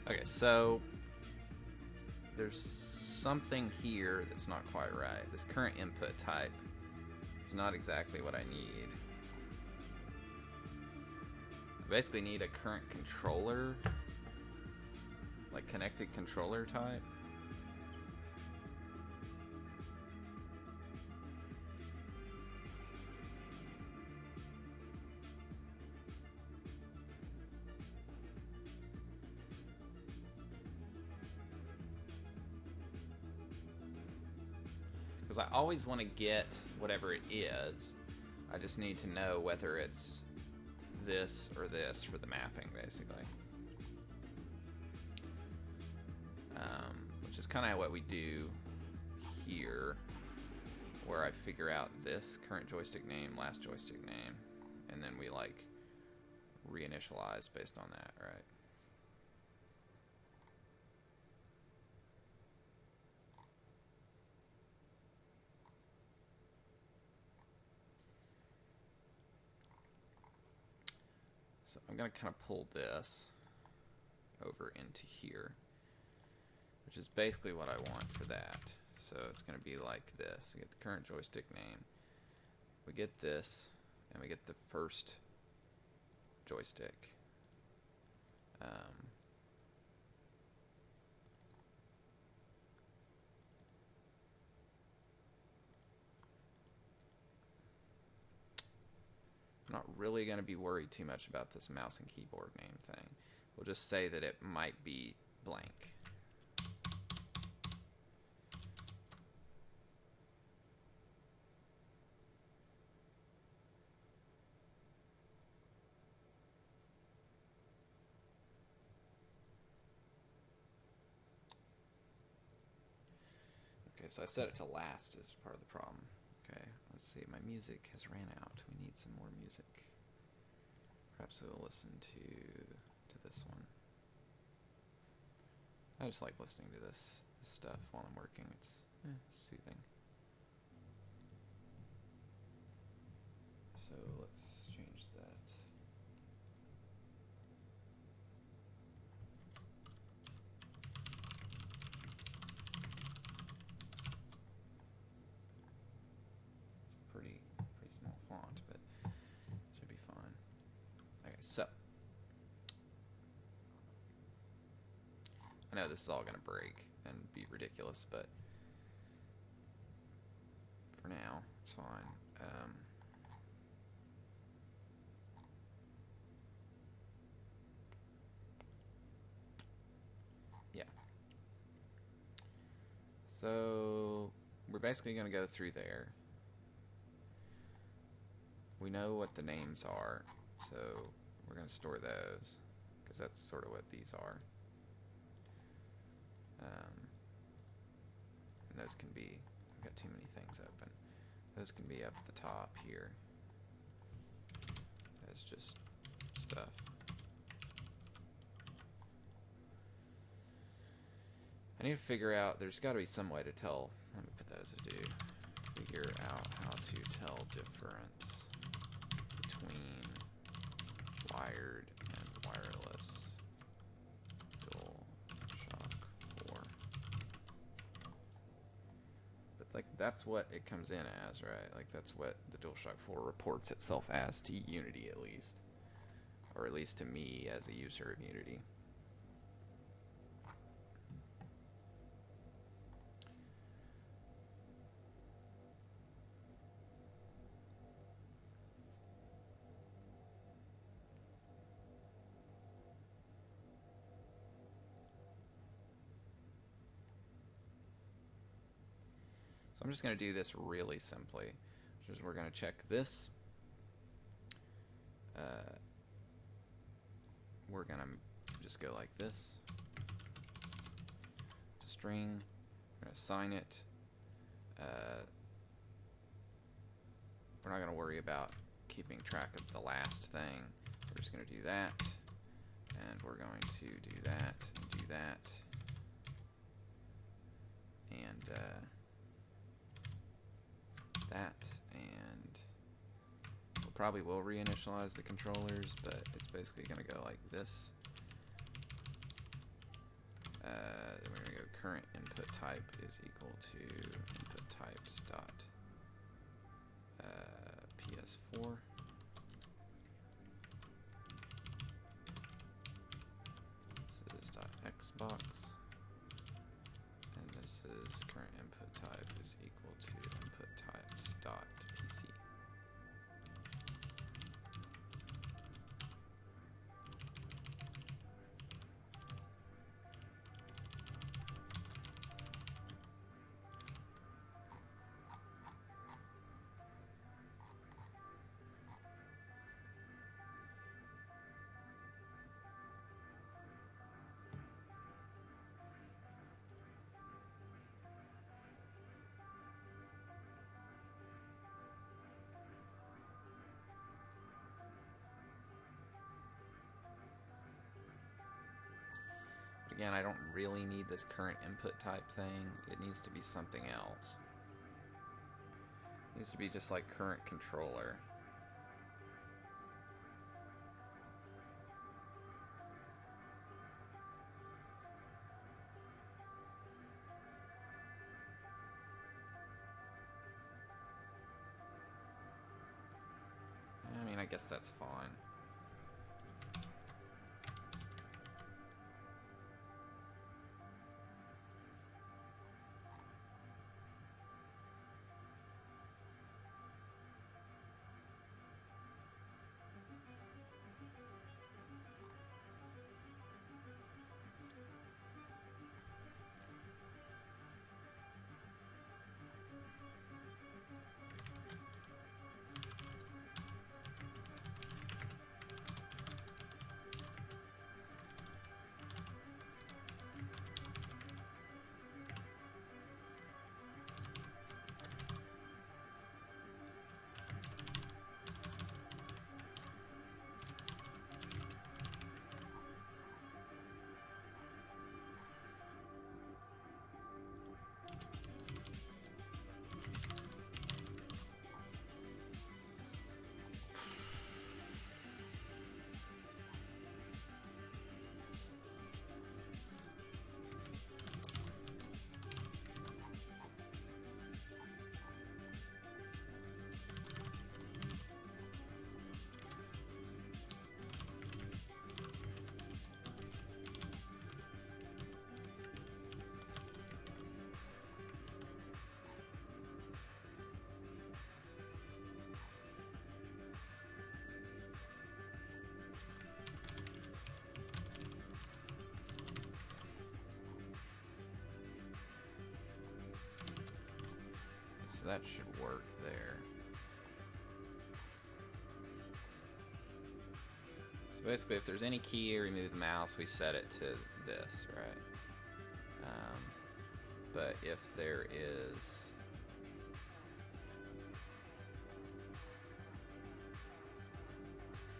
Okay, so there's something here that's not quite right. This current input type is not exactly what I need. I basically need a current controller, like connected controller type. Because I always want to get whatever it is. I just need to know whether it's this or this for the mapping, basically. Which is kind of what we do here, where I figure out this current joystick name, last joystick name, and then we like reinitialize based on that, right? So I'm going to kind of pull this over into here, which is basically what I want for that. So it's going to be like this. We get the current joystick name, we get this, and we get the first joystick. I'm not really going to be worried too much about this mouse and keyboard name thing. We'll just say that it might be blank. Okay, so I set it to last as part of the problem. Okay, let's see. My music has ran out. We need some more music. Perhaps we'll listen to this one. I just like listening to this stuff while I'm working. It's soothing. So let's change that. Pretty small font, but should be fine. Okay, so I know this is all gonna break and be ridiculous, but for now it's fine. Yeah. So we're basically gonna go through there. We know what the names are, so we're going to store those, because that's sort of what these are. And those can be, I've got too many things open. Those can be up at the top here. That's just stuff. I need to figure out, there's got to be some way to tell, let me put that as a do, figure out how to tell difference between wired and wireless DualShock 4. But like that's what it comes in as, right? Like that's what the DualShock 4 reports itself as to Unity, at least. Or at least to me as a user of Unity. So I'm just going to do this really simply, which is we're going to check this. We're going to just go like this. It's a string. We're going to assign it. We're not going to worry about keeping track of the last thing. We're just going to do that. And we're going to do that and do that. And that, and we'll probably will reinitialize the controllers, but it's basically going to go like this. Then we're going to go current input type is equal to input types dot PS4. This is dot Xbox, and this is current input type is equal to input types dot PC. Again, I don't really need this current input type thing. It needs to be something else. It needs to be just like current controller. I mean, I guess that's fine. that should work there. So basically, if there's any key, remove the mouse, we set it to this, right? But if there is...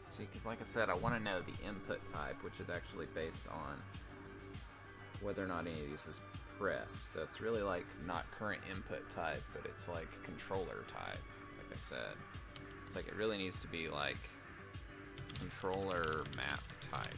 See, because like I said, I want to know the input type, which is actually based on whether or not any of these is pressed. So it's really like not current input type, but it's like controller type, like I said. It's like it really needs to be like controller map type.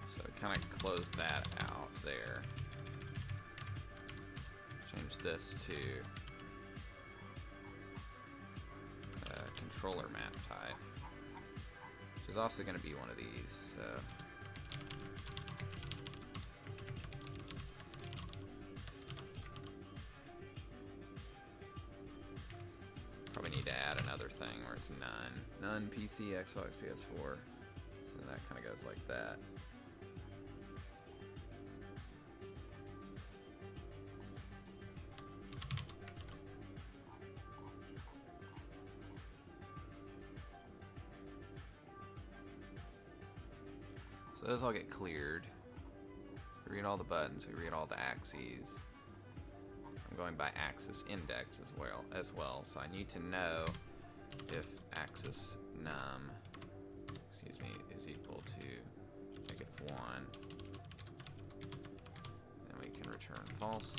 So kind of close that out there. Change this to controller map type, which is also going to be one of these. Probably need to add another thing where it's none PC, Xbox, PS4. So that kind of goes like that. So those all get cleared. We read all the buttons, we read all the axes. I'm going by axis index as well, so I need to know if axis num, excuse me, is equal to -1. Then we can return false.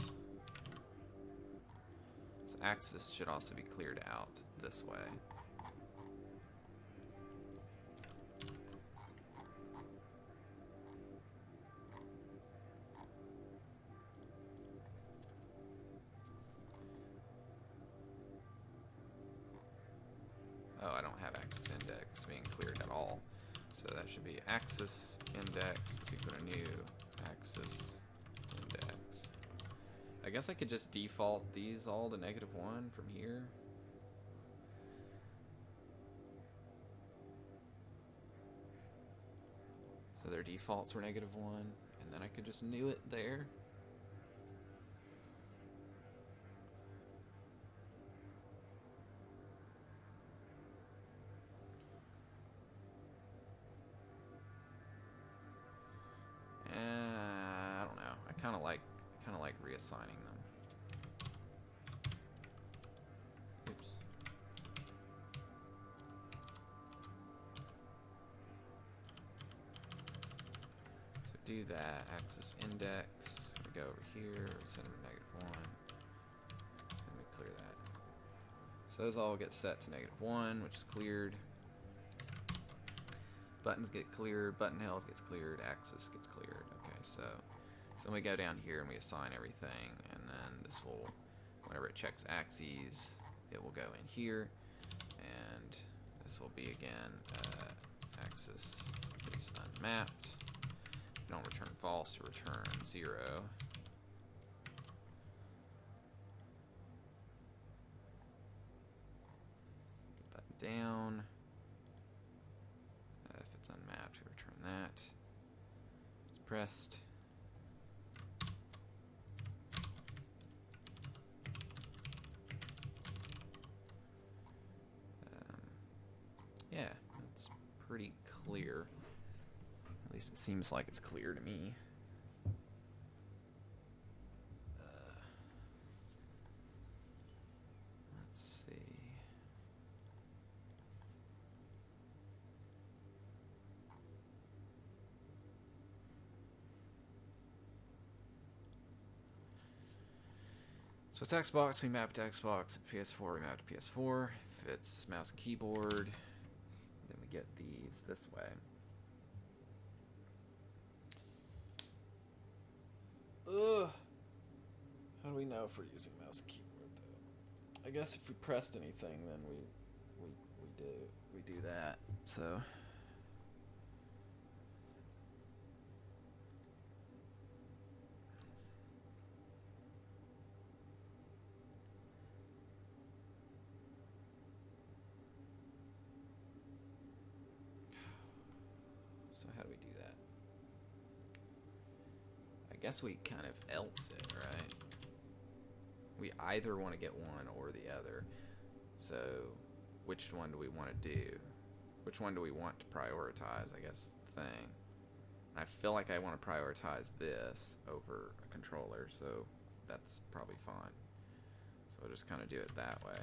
So axis should also be cleared out this way. Oh, I don't have axis index being cleared at all. So that should be axis index is equal to new axis index. I guess I could just default these all to -1 from here. So their defaults were -1, and then I could just new it there. I don't know. I kind of like reassigning them. Oops. So do that. Axis index. We go over here. Send them to -1. And we clear that. So those all get set to -1, which is cleared. Buttons get cleared, button held gets cleared, axis gets cleared. Okay, so we go down here and we assign everything, and then this will, whenever it checks axes, it will go in here, and this will be again, axis is unmapped. If you don't return false, you return 0. Button down. If it's unmapped, we return that. It's pressed. Yeah, it's pretty clear. At least it seems like it's clear to me. Let's see. So it's Xbox, we map to Xbox. PS4, we map to PS4. If it's mouse and keyboard, then we get these this way. Ugh. How do we know if we're using mouse and keyboard though? I guess if we pressed anything, then we do that. So guess we kind of else it, right? We either want to get one or the other. So, which one do we want to do? Which one do we want to prioritize, I guess is the thing. I feel like I want to prioritize this over a controller, so that's probably fine. So we'll just kind of do it that way.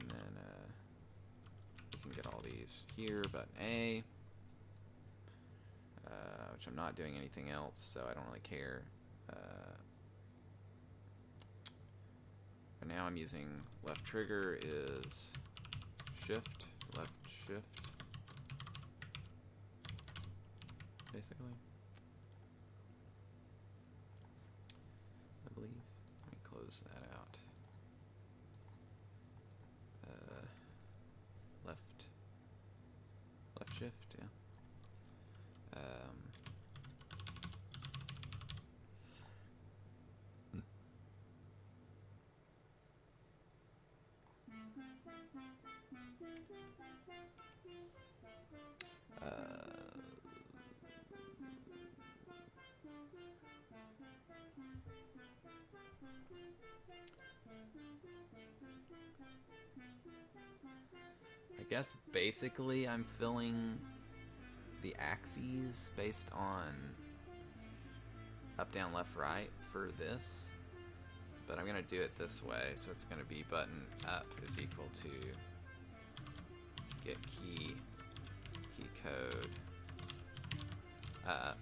And then we can get all these here, button A, which I'm not doing anything else, so I don't really care. And now I'm using left trigger is shift, left shift, basically. I believe. Let me close that out. Left shift, yeah. I guess basically I'm filling the axes based on up, down, left, right for this, but I'm gonna do it this way, so it's gonna be button up is equal to get key code up,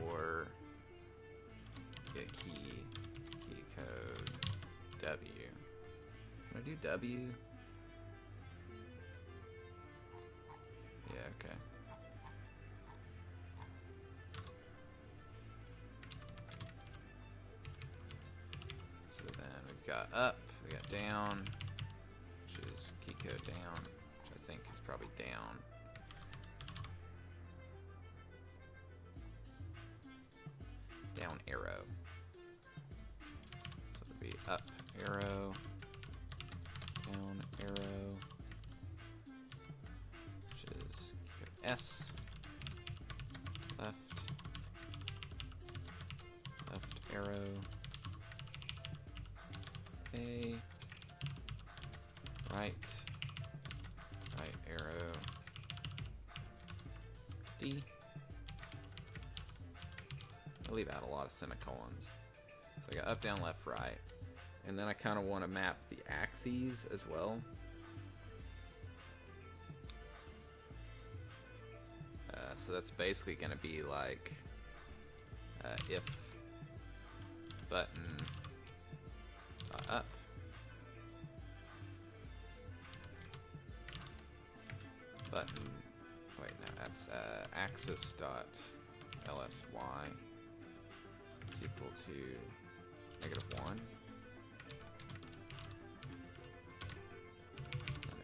or get key code W. Can I do W? Yeah, okay. So then we've got up, we got down, which is key code down, which I think is probably down. Down arrow. So it'll be up arrow, down arrow, which is S, left arrow, A, right arrow, D. I leave out a lot of semicolons. So I got up, down, left, right. And then I kind of want to map the axes as well. So that's basically going to be like if button up, button, wait, no, that's axis dot lsy is equal to -1. And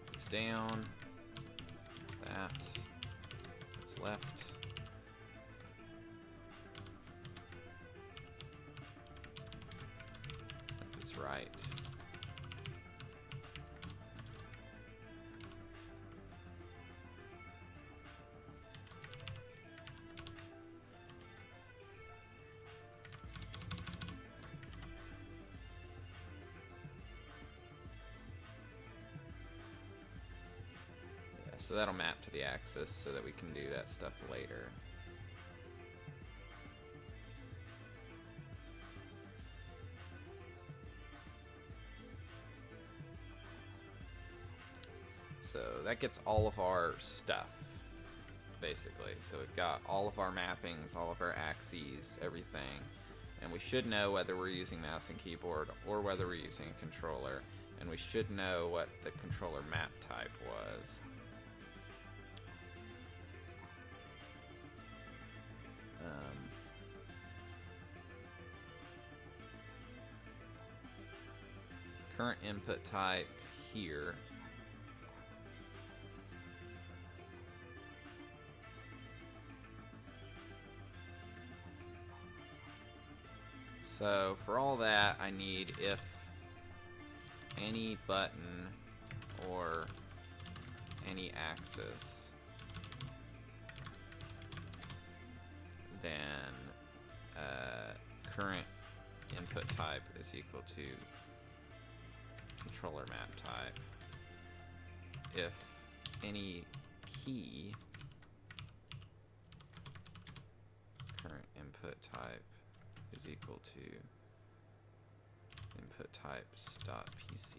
if it's down, that, it's left. If it's right. So that'll map to the axis so that we can do that stuff later. So that gets all of our stuff, basically. So we've got all of our mappings, all of our axes, everything. And we should know whether we're using mouse and keyboard or whether we're using a controller. And we should know what the controller map type was. Current input type here. So for all that, I need if any button any axis, then current input type is equal to controller map type. If any key current input type is equal to input types dot PC.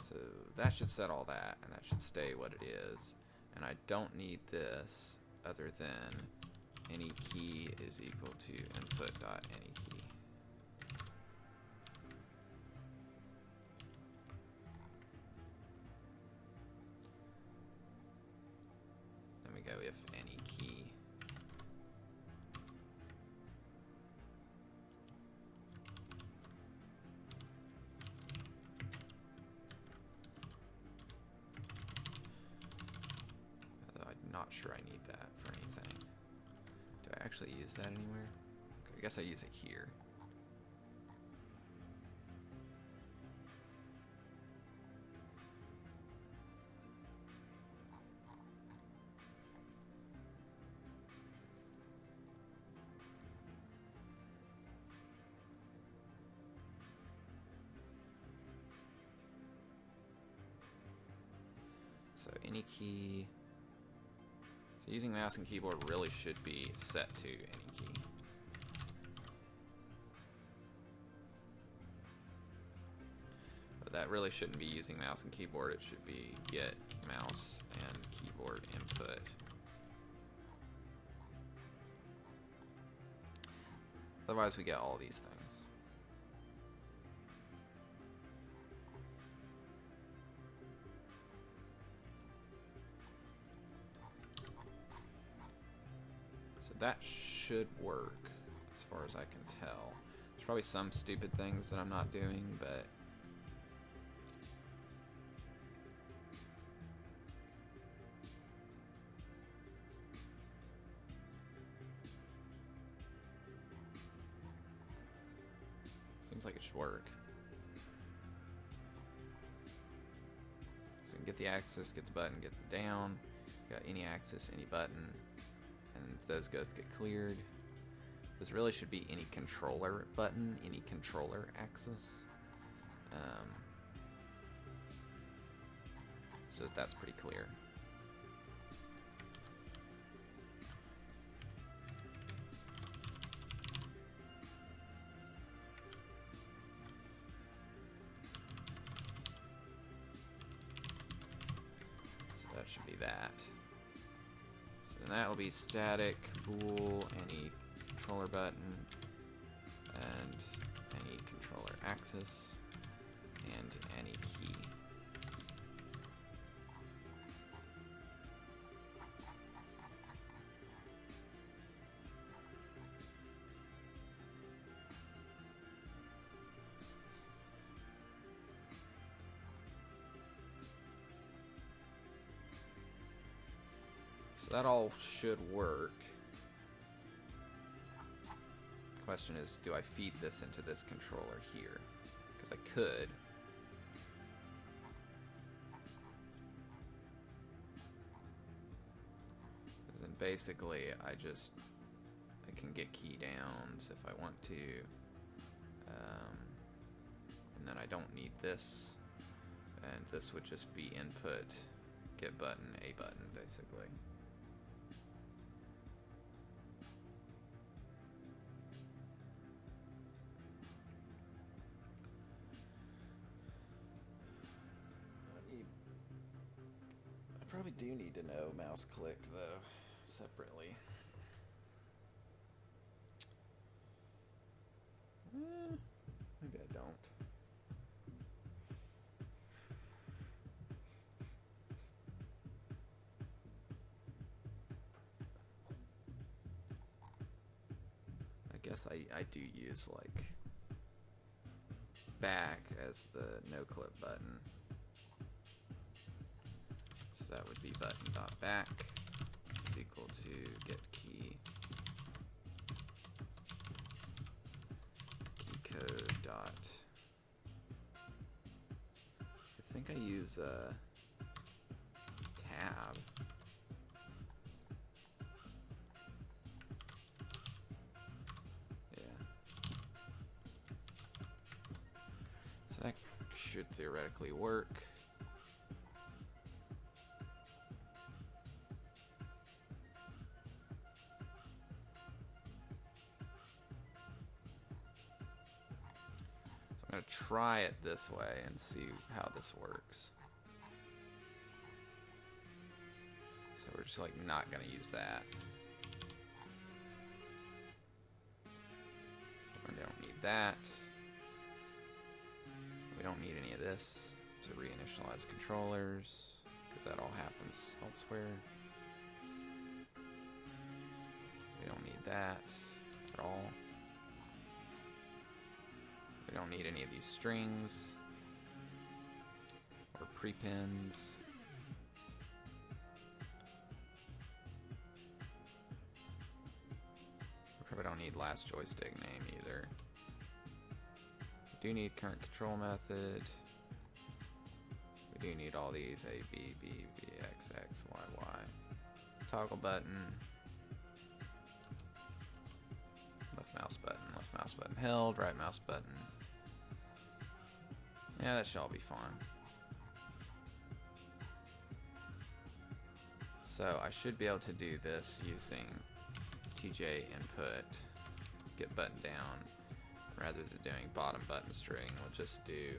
So that should set all that, and that should stay what it is. And I don't need this other than any key is equal to input dot any key. Then we go if any key. Not sure I need that for anything. Do I actually use that anywhere? I guess I use it here. So any key. So using mouse and keyboard really should be set to any key. But that really shouldn't be using mouse and keyboard. It should be get mouse and keyboard input. Otherwise we get all these things. That should work, as far as I can tell. There's probably some stupid things that I'm not doing, but... seems like it should work. So we can get the axis, get the button, get the down. Got any axis, any button. And those get cleared. This really should be any controller button, any controller axis. So that's pretty clear. So that should be that. And that will be static, bool, any controller button, and any controller axis, and any key. That all should work. Question is, do I feed this into this controller here? Because I could. Because then basically I can get key downs if I want to. And then I don't need this. And this would just be input, get button, A button, basically. Probably do need to know mouse click though, separately. Maybe I don't. I guess I do use like back as the no clip button. So that would be button.back is equal to get key code dot. I think I use tab. Yeah. So that should theoretically work. I'm going to try it this way and see how this works. So we're just like not going to use that. We don't need that. We don't need any of this to reinitialize controllers because that all happens elsewhere. We don't need that at all. We don't need any of these strings or prepends. We probably don't need last joystick name either. We do need current control method. We do need all these A, B, B, B, X, X, Y, Y. Toggle button. Left mouse button held, right mouse button. Yeah, that should all be fine. So I should be able to do this using TJ input, get button down, rather than doing bottom button string. We'll just do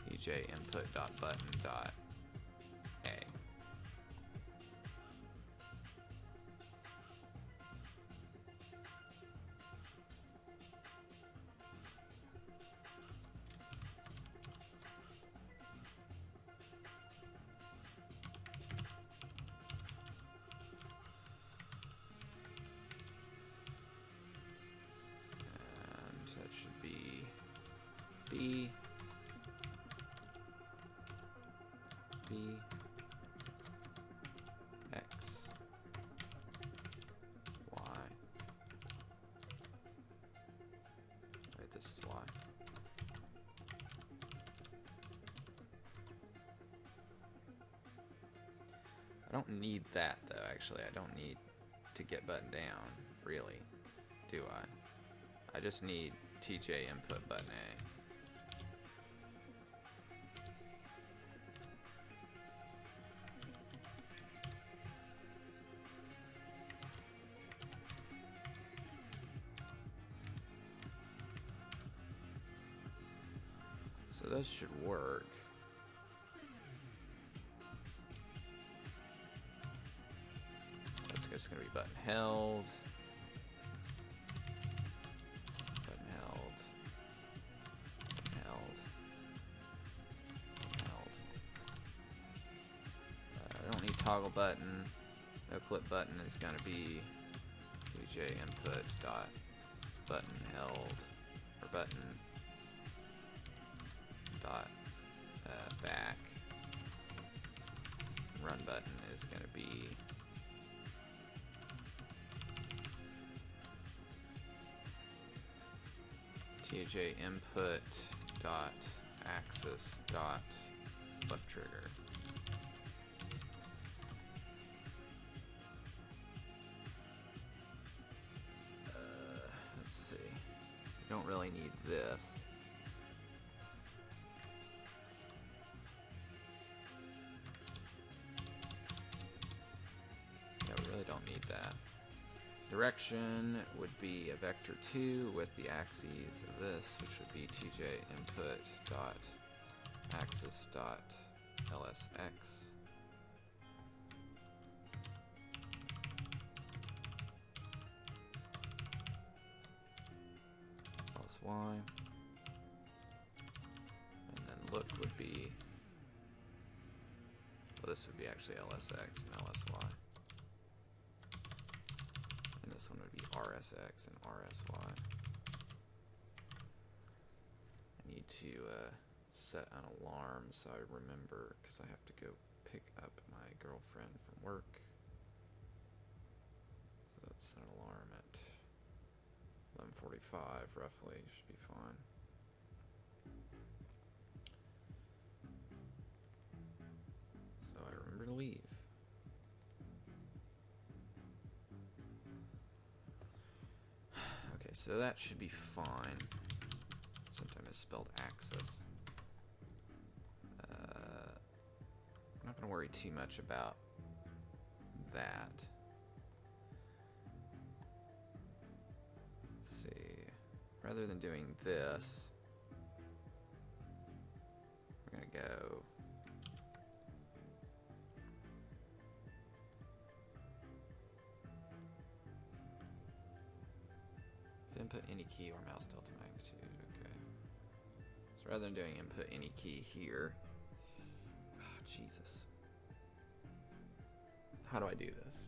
TJ input dot button dot A. That should be B, B, X, Y. Wait, this is Y. I don't need that though, actually. I don't need to get button down, really, do I? I just need TJ input button A. So those should work. That's just going to be button held. Toggle button, no clip button is going to be TJ input dot button held, or button dot back. Run button is going to be TJ input dot axis dot left trigger. Don't really need this. Yeah, we really don't need that. Direction would be a vector 2 with the axes of this, which would be TJ input dot axis dot LSX. Y, and then look would be, well, this would be actually LSX and LSY, and this one would be RSX and RSY. I need to set an alarm so I remember, because I have to go pick up my girlfriend from work. Let's set an alarm at 11:45 roughly. Should be fine. So I remember to leave. Okay, so that should be fine. Sometimes it's spelled access. I'm not going to worry too much about that. Let's see. Rather than doing this, we're going to go input any key or mouse delta magnitude. Okay. So rather than doing input any key here, oh, Jesus. How do I do this?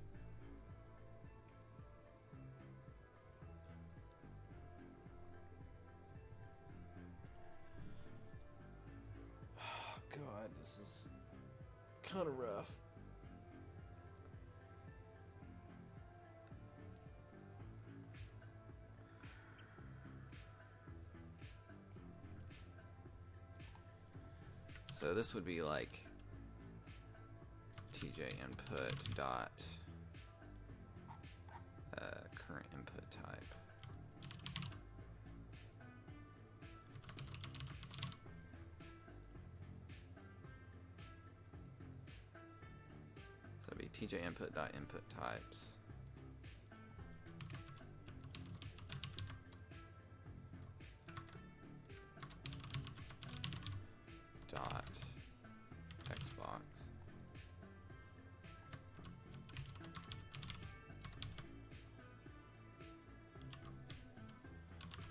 Oh, God, this is kind of rough. So this would be like TJ input dot current input type. So it'd be TJ input dot input types. Dot text box.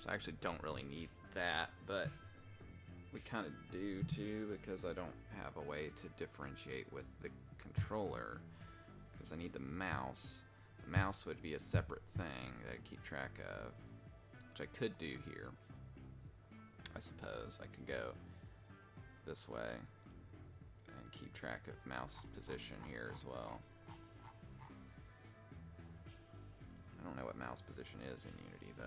So I actually don't really need that, but we kind of do too, because I don't have a way to differentiate with the controller, because I need the mouse. The mouse would be a separate thing that I keep track of, which I could do here. I suppose I could go this way and keep track of mouse position here as well. I don't know what mouse position is in Unity though.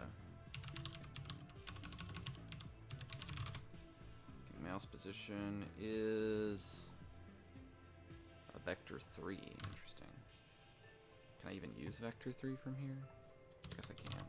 I think mouse position is a vector 3. Interesting. Can I even use vector 3 from here? I guess I can.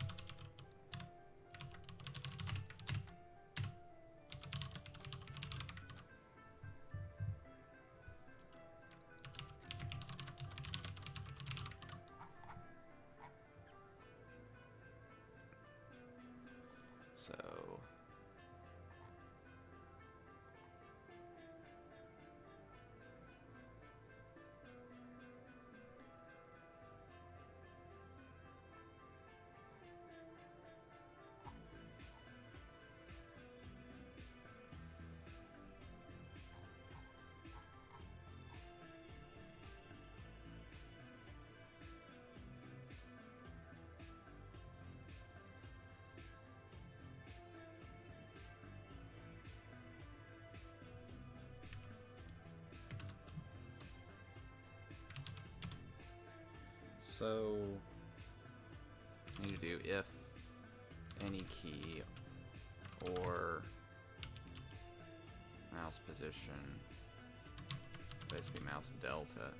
So I need to do if any key or mouse position, basically mouse delta.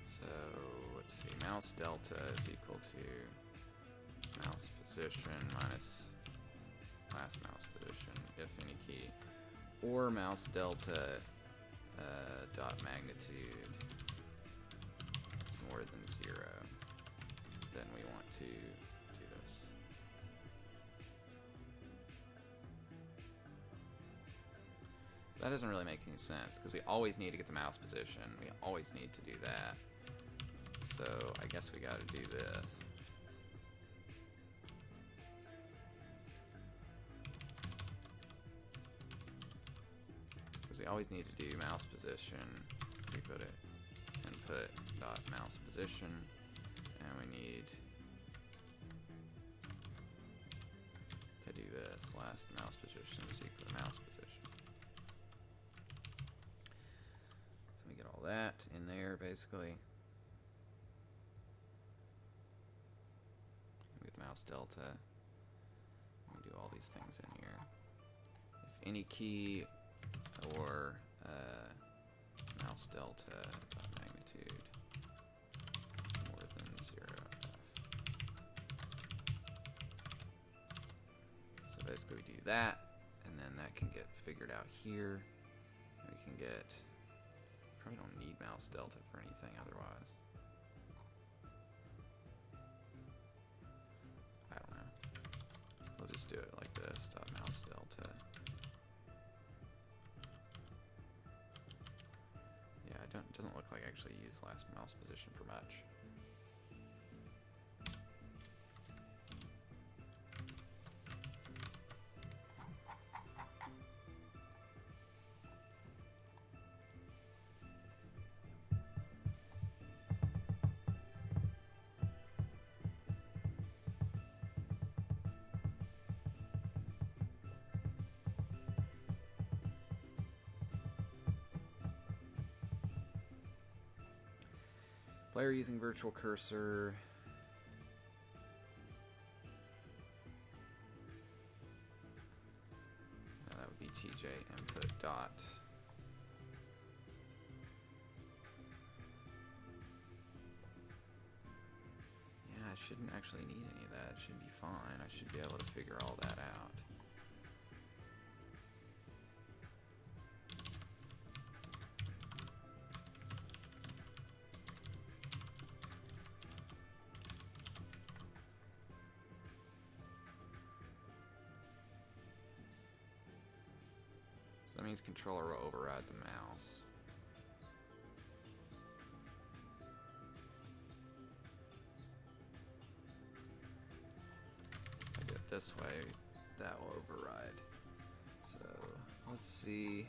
So let's see, mouse delta is equal to mouse position minus last mouse position, if any key, or mouse delta dot magnitude is more than 0, then we want to do this. That doesn't really make any sense, because we always need to get the mouse position. We always need to do that. So I guess we gotta do this. We always need to do mouse position. So we put it input dot mouse position, and we need to do this. Last mouse position is equal to mouse position. So we get all that in there, basically. We get the mouse delta. We do all these things in here. If any key or mouse delta magnitude more than 0f. So basically we do that, and then that can get figured out here. We can get, probably don't need mouse delta for anything otherwise. I don't know. We'll just do it like this, dot mouse delta. Yeah, it doesn't look like I actually use last mouse position for much. Player using virtual cursor. That would be TJ input dot. Yeah, I shouldn't actually need any of that. It should be fine. I should be able to figure all that out. That means controller will override the mouse. If I do it this way, that will override. So let's see.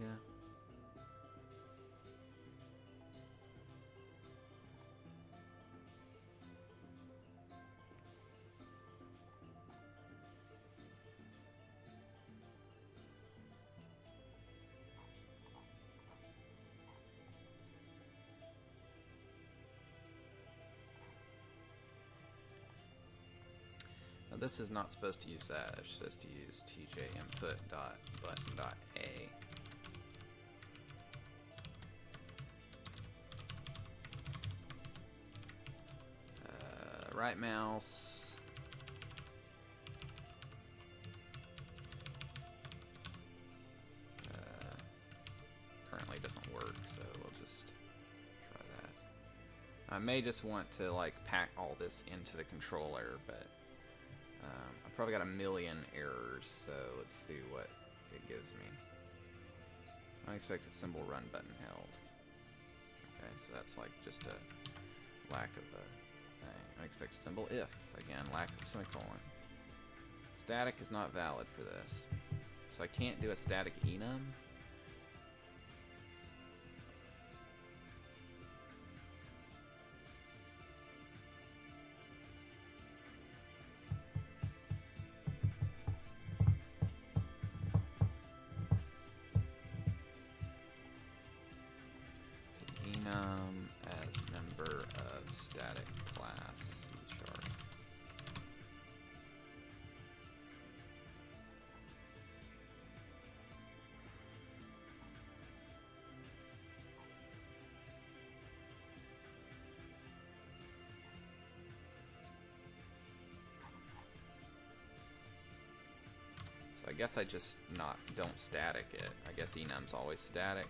Yeah. Now this is not supposed to use that. It's supposed to use TJ input dot button dot A. Right mouse. Currently doesn't work, so we'll just try that. I may just want to like pack all this into the controller, but I've probably got a million errors, so let's see what it gives me. Unexpected symbol run button held. Okay, so that's like just a lack of a thing. Unexpected symbol if. Again, lack of semicolon. Static is not valid for this. So I can't do a static enum. Enum as member of static class C#. So I guess I just don't static it. I guess enum's always static.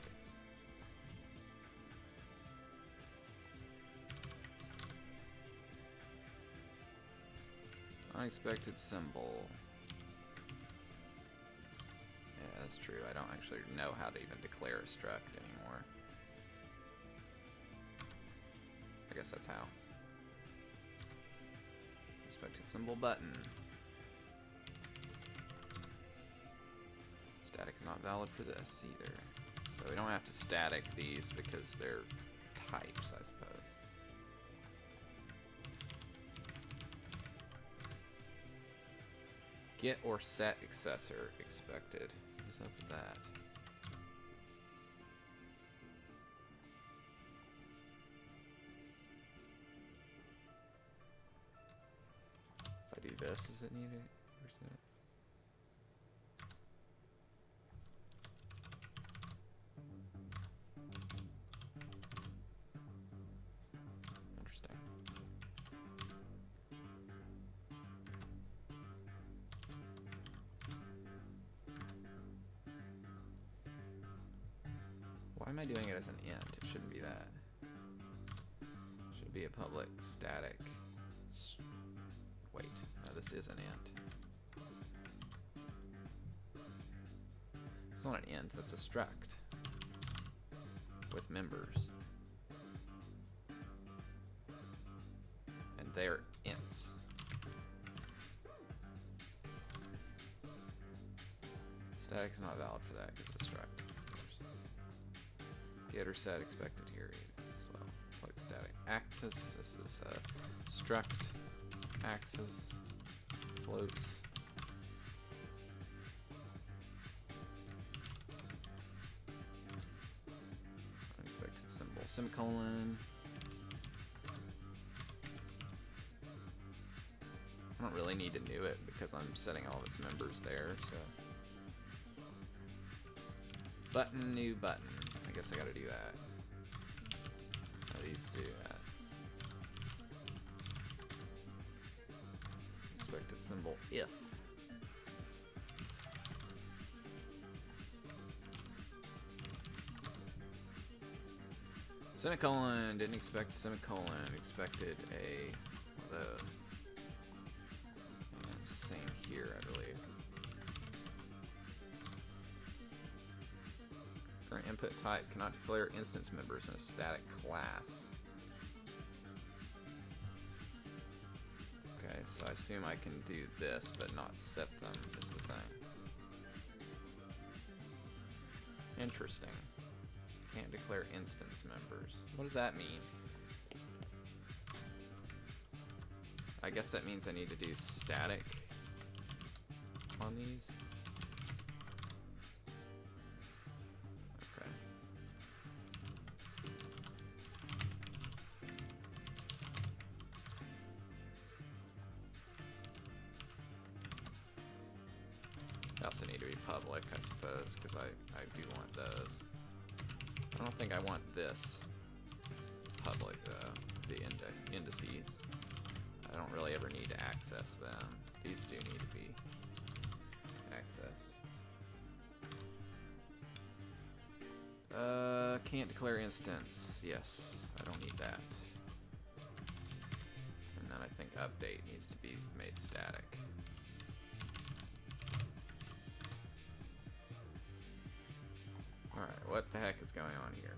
Unexpected symbol. Yeah, that's true. I don't actually know how to even declare a struct anymore. I guess that's how. Expected symbol button. Static is not valid for this either. So we don't have to static these because they're types, I suppose. Get or set accessor expected. What's up with that? If I do this, does it need it? Where's that? Interesting. Why am I doing it as an int? It shouldn't be that. It should be a public static. Wait, no, this is an int. It's not an int, that's a struct with members. And they're ints. Static's not valid for that because it's a struct. Get or set expected here as well. Like static axis. This is a struct axis floats. Unexpected symbol semicolon. I don't really need to do it because I'm setting all of its members there. So button, new button. I guess I gotta do that. How do these do that? Expected symbol if. Semicolon, didn't expect a semicolon, expected a one of those. And same here, I believe. Current input type cannot declare instance members in a static class. Okay, so I assume I can do this, but not set them, is the thing. Interesting. Can't declare instance members. What does that mean? I guess that means I need to do static on these. Okay. They also need to be public, I suppose, because I do want those. I don't think I want this public, though, the indices. I don't really ever need to access them. These do need to be accessed. Can't declare instance. Yes, I don't need that. And then I think update needs to be made static. Alright, what the heck is going on here?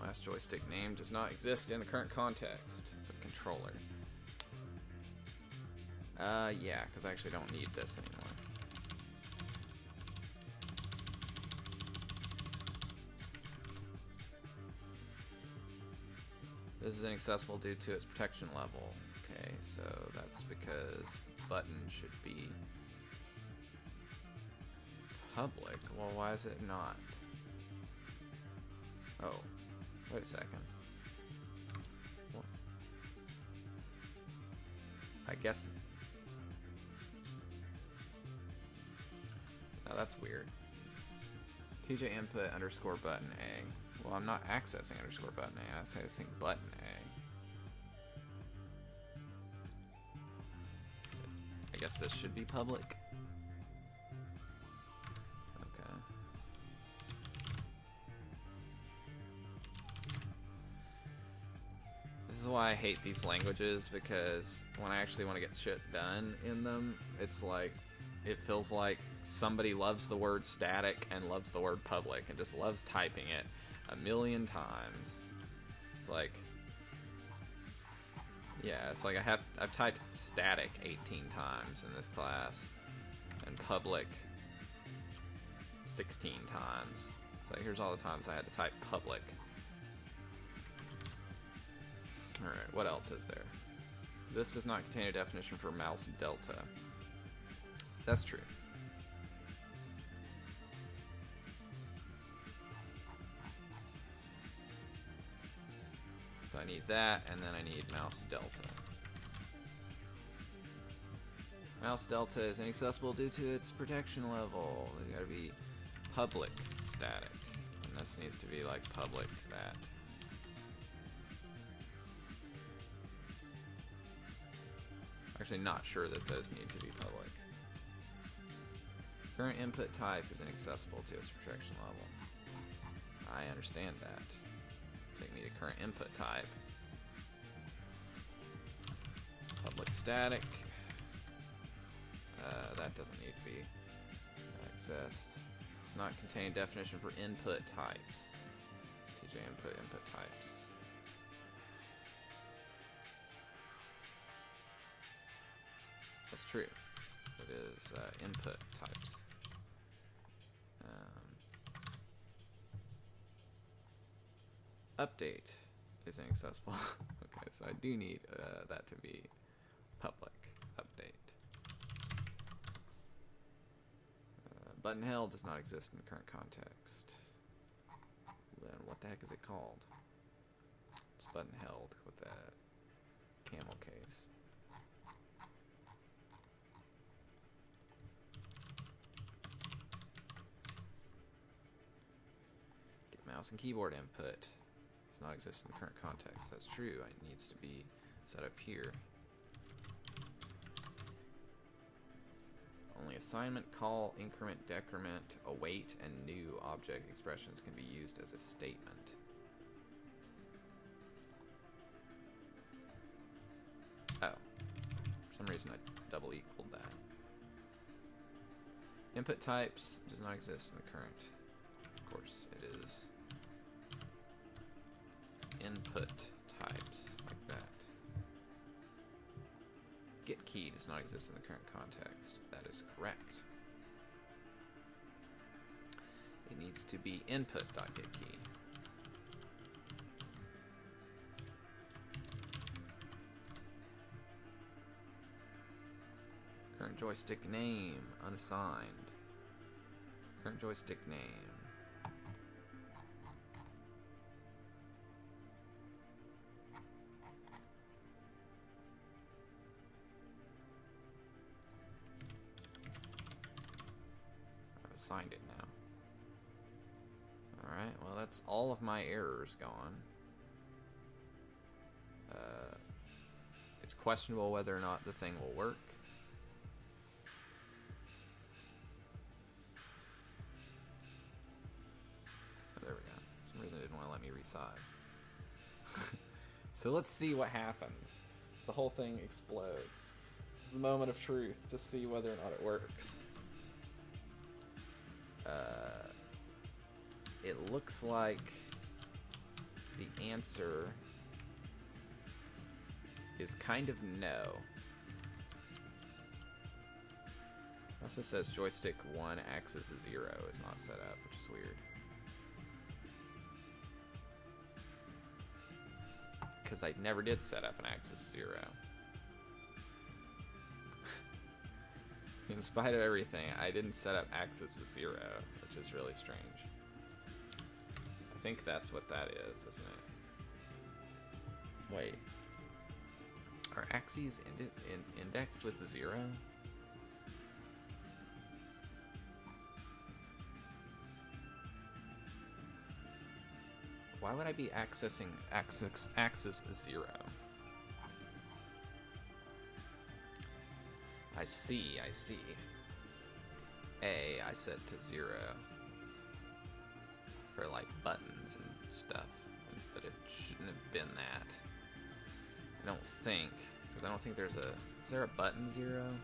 Last joystick name does not exist in the current context of controller. Yeah, because I actually don't need this anymore. This is inaccessible due to its protection level. Okay, so that's because button should be public. Well, why is it not? Oh, wait a second. What? I guess. Now that's weird. TJ input underscore button A. Well, I'm not accessing underscore button A. I'm accessing button A. I guess this should be public. This is why I hate these languages, because when I actually want to get shit done in them, it's like, it feels like somebody loves the word static and loves the word public and just loves typing it a million times. It's like, yeah, it's like I've typed static 18 times in this class, and public 16 times. So here's all the times I had to type public. Alright, what else is there? This does not contain a definition for mouse delta. That's true. So I need that, and then I need mouse delta. Mouse delta is inaccessible due to its protection level. They gotta be public static. And this needs to be like public that. Actually not sure that those need to be public. Current input type is inaccessible to its protection level. I understand that. Take me to current input type. Public static. That doesn't need to be accessed. Does not contain definition for input types. TJ input types. That's true. It is input types. Update is inaccessible. Okay, so I do need that to be public. Update. Button held does not exist in the current context. Then what the heck is it called? It's button held with that camel case. Get mouse and keyboard input. Does not exist in the current context. That's true. It needs to be set up here. Only assignment, call, increment, decrement, await, and new object expressions can be used as a statement. Oh. For some reason I double equaled that. Input types does not exist in the current. Of course, it is input types, like that. Get key does not exist in the current context. That is correct. It needs to be input.getKey. Current joystick name, unassigned. Current joystick name. Signed it now. Alright, well that's all of my errors gone. It's questionable whether or not the thing will work. Oh, there we go. For some reason it didn't want to let me resize. So let's see what happens. The whole thing explodes. This is the moment of truth to see whether or not it works. It looks like the answer is kind of no. It also says joystick 1 axis 0 is not set up, which is weird. Because I never did set up an axis 0. In spite of everything, I didn't set up axis 0, which is really strange. I think that's what that is, isn't it? Wait. Are axes indexed with the 0? Why would I be accessing axis 0? I see. A, I set to 0 for like buttons and stuff, but it shouldn't have been that. I don't think, because I don't think there's a, is there a button 0?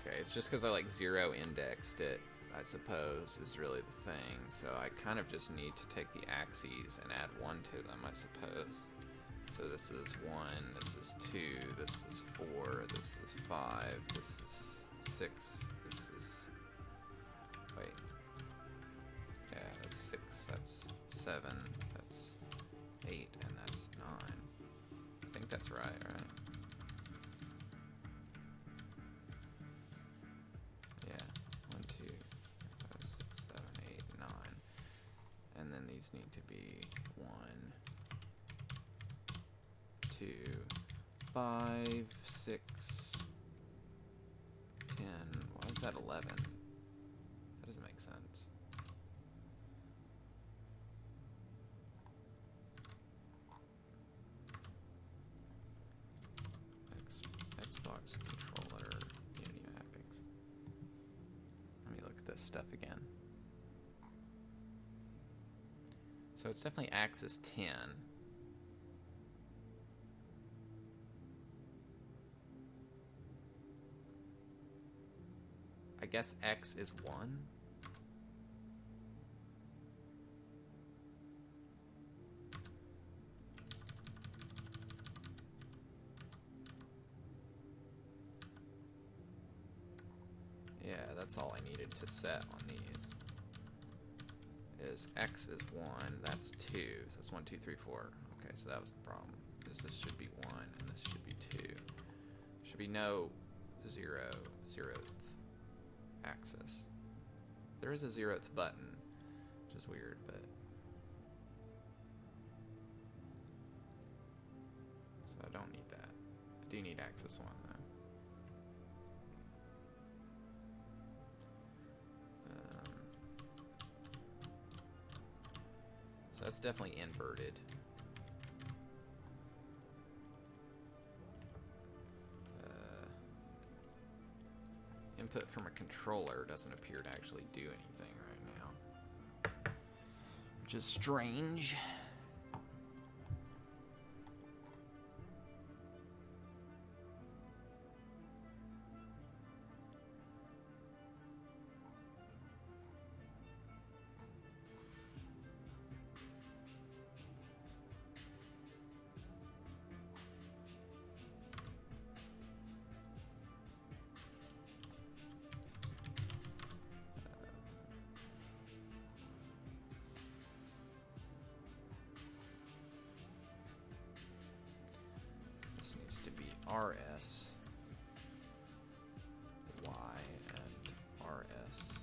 Okay, it's just because I like zero indexed it, I suppose, is really the thing. So I kind of just need to take the axes and add 1 to them, I suppose. So this is 1, this is 2, this is 4, this is 5, this is 6, this is... Wait. Yeah, that's 6, that's 7, that's 8, and that's 9. I think that's right? Yeah. 1, 2, 5, 6, 7, 8, 9. And then these need to be 1, 2, 5, 6, 10. Why is that 11? That doesn't make sense. Xbox controller Unity mappings. Let me look at this stuff again. So it's definitely axis 10. I guess X is 1. Yeah, that's all I needed to set on these. Is X is 1, that's 2. So it's 1, 2, 3, 4. Okay, so that was the problem. Because this should be 1 and this should be 2. Should be no 0th axis. There is a 0th button, which is weird, but... So I don't need that. I do need axis 1, though. So that's definitely inverted. Input from a controller doesn't appear to actually do anything right now, which is strange. This needs to be RS, Y, and RS,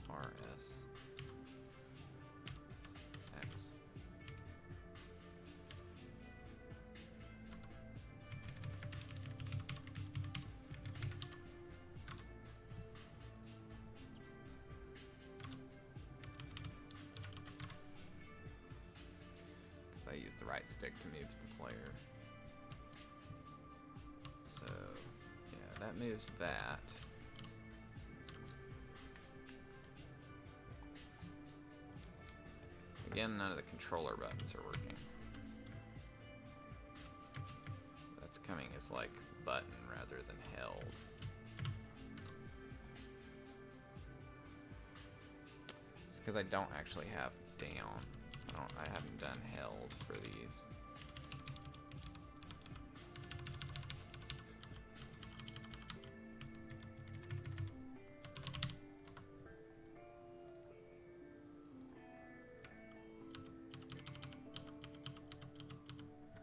RS, X. Because I use the right stick to move the player. So, yeah, that moves that. Again, none of the controller buttons are working. That's coming as like button rather than held. It's because I don't actually have down. I haven't done held for these.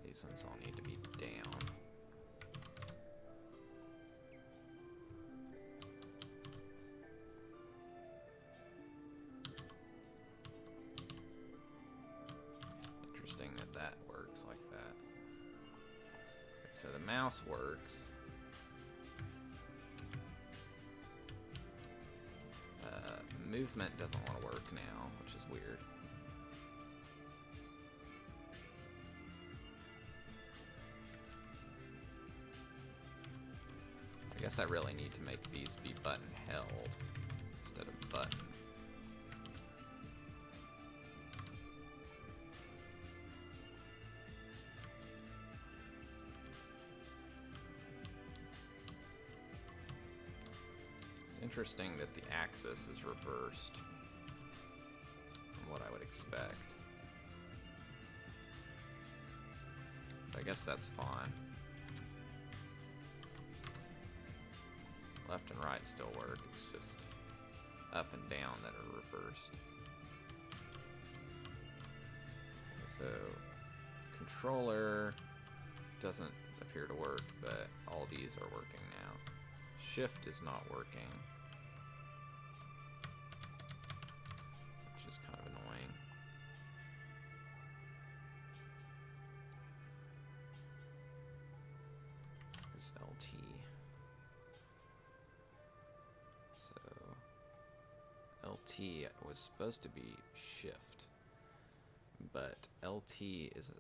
These ones all need to be down. Interesting that that works like that. So the mouse works. Movement doesn't want to work now, which is weird. I guess I really need to make these be button held instead of button. interesting that the axis is reversed from what I would expect. But I guess that's fine. Left and right still work, it's just up and down that are reversed. So, controller doesn't appear to work, but all these are working now. Shift is not working, which is kind of annoying. There's LT. So, LT was supposed to be shift, but LT is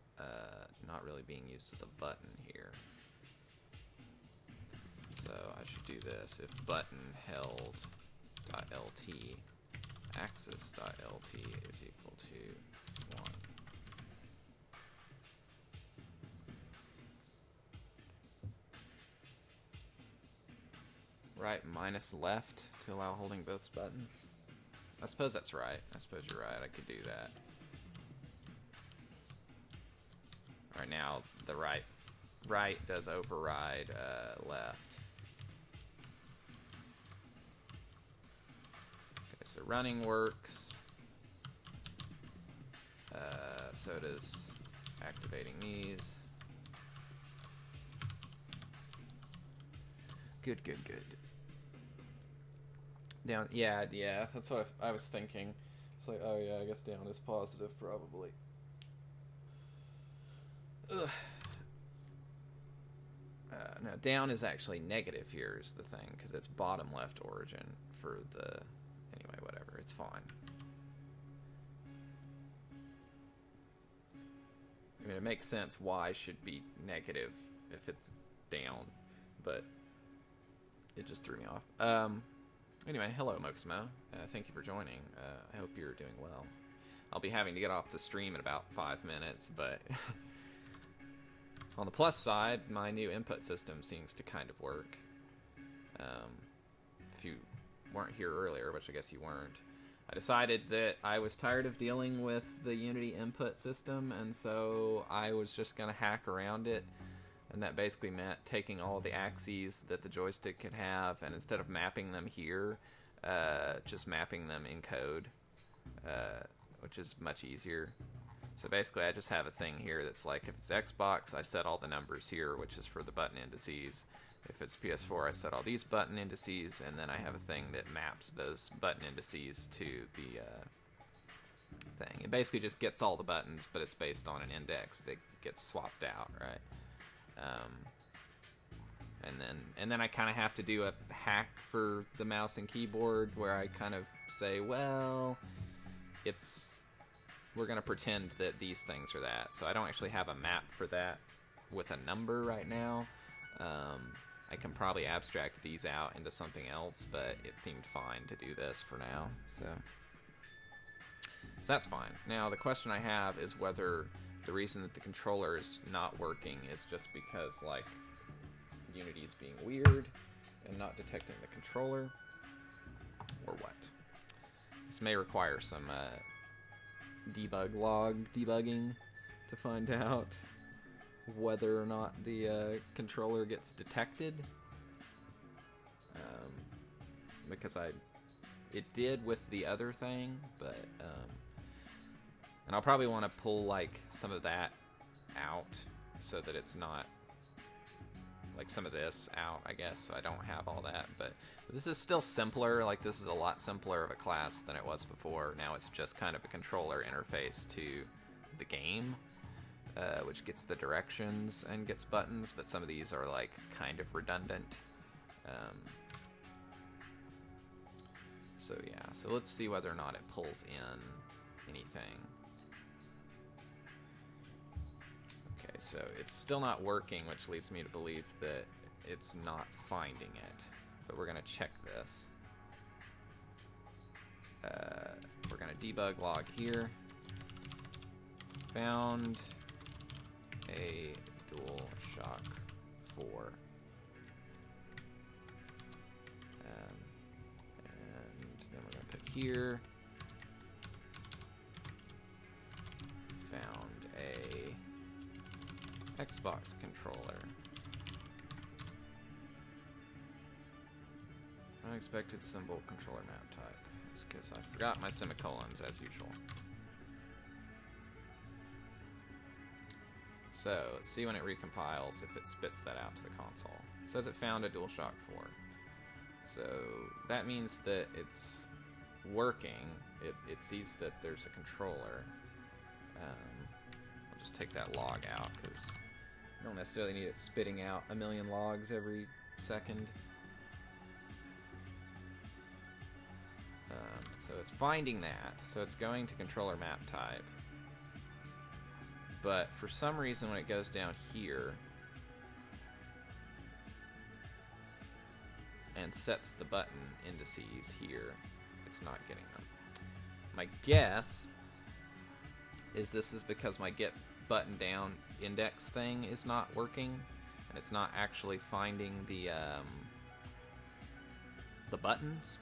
not really being used as a button here. So I should do this. If button held .lt axis.lt is equal to 1. Right minus left to allow holding both buttons. I suppose that's right. I suppose you're right. I could do that. Right now, the right does override left. Okay, so running works. So does activating these. Good. Down, yeah, that's what I was thinking. It's like, oh yeah, I guess down is positive, probably. Ugh. No, down is actually negative here is the thing, because it's bottom left origin for the... Anyway, whatever, it's fine. I mean, it makes sense Y should be negative if it's down, but it just threw me off. Anyway, hello, Moxmo. Thank you for joining. I hope you're doing well. I'll be having to get off the stream in about 5 minutes, but... On the plus side, my new input system seems to kind of work. If you weren't here earlier, which I guess you weren't, I decided that I was tired of dealing with the Unity input system, and so I was just going to hack around it. And that basically meant taking all the axes that the joystick could have, and instead of mapping them here, just mapping them in code, which is much easier. So basically, I just have a thing here that's like, if it's Xbox, I set all the numbers here, which is for the button indices. If it's PS4, I set all these button indices, and then I have a thing that maps those button indices to the thing. It basically just gets all the buttons, but it's based on an index that gets swapped out, right? And then I kind of have to do a hack for the mouse and keyboard where I kind of say, well, we're going to pretend that these things are that. So I don't actually have a map for that with a number right now. I can probably abstract these out into something else, but it seemed fine to do this for now. So that's fine. Now, the question I have is whether the reason that the controller is not working is just because, like, Unity's being weird and not detecting the controller, or what. This may require some debug log debugging to find out whether or not the controller gets detected, because it did with the other thing, but and I'll probably want to pull like some of that out so that it's not like some of this out, I guess, so I don't have all that. But this is still simpler. Like, this is a lot simpler of a class than it was before. Now it's just kind of a controller interface to the game, which gets the directions and gets buttons, but some of these are like kind of redundant. So yeah, so let's see whether or not it pulls in anything. Okay, so it's still not working, which leads me to believe that it's not finding it. But we're going to check this. We're going to debug log here. Found a DualShock 4. here. Found a Xbox controller. Unexpected symbol controller map type. It's because I forgot my semicolons as usual. So, let's see when it recompiles if it spits that out to the console. It says it found a DualShock 4. So, that means that it's working. It sees that there's a controller. I'll just take that log out because I don't necessarily need it spitting out a million logs every second. So it's finding that. So it's going to controller map type. But for some reason when it goes down here and sets the button indices here, it's not getting them. My guess is this is because my get button down index thing is not working and it's not actually finding the buttons.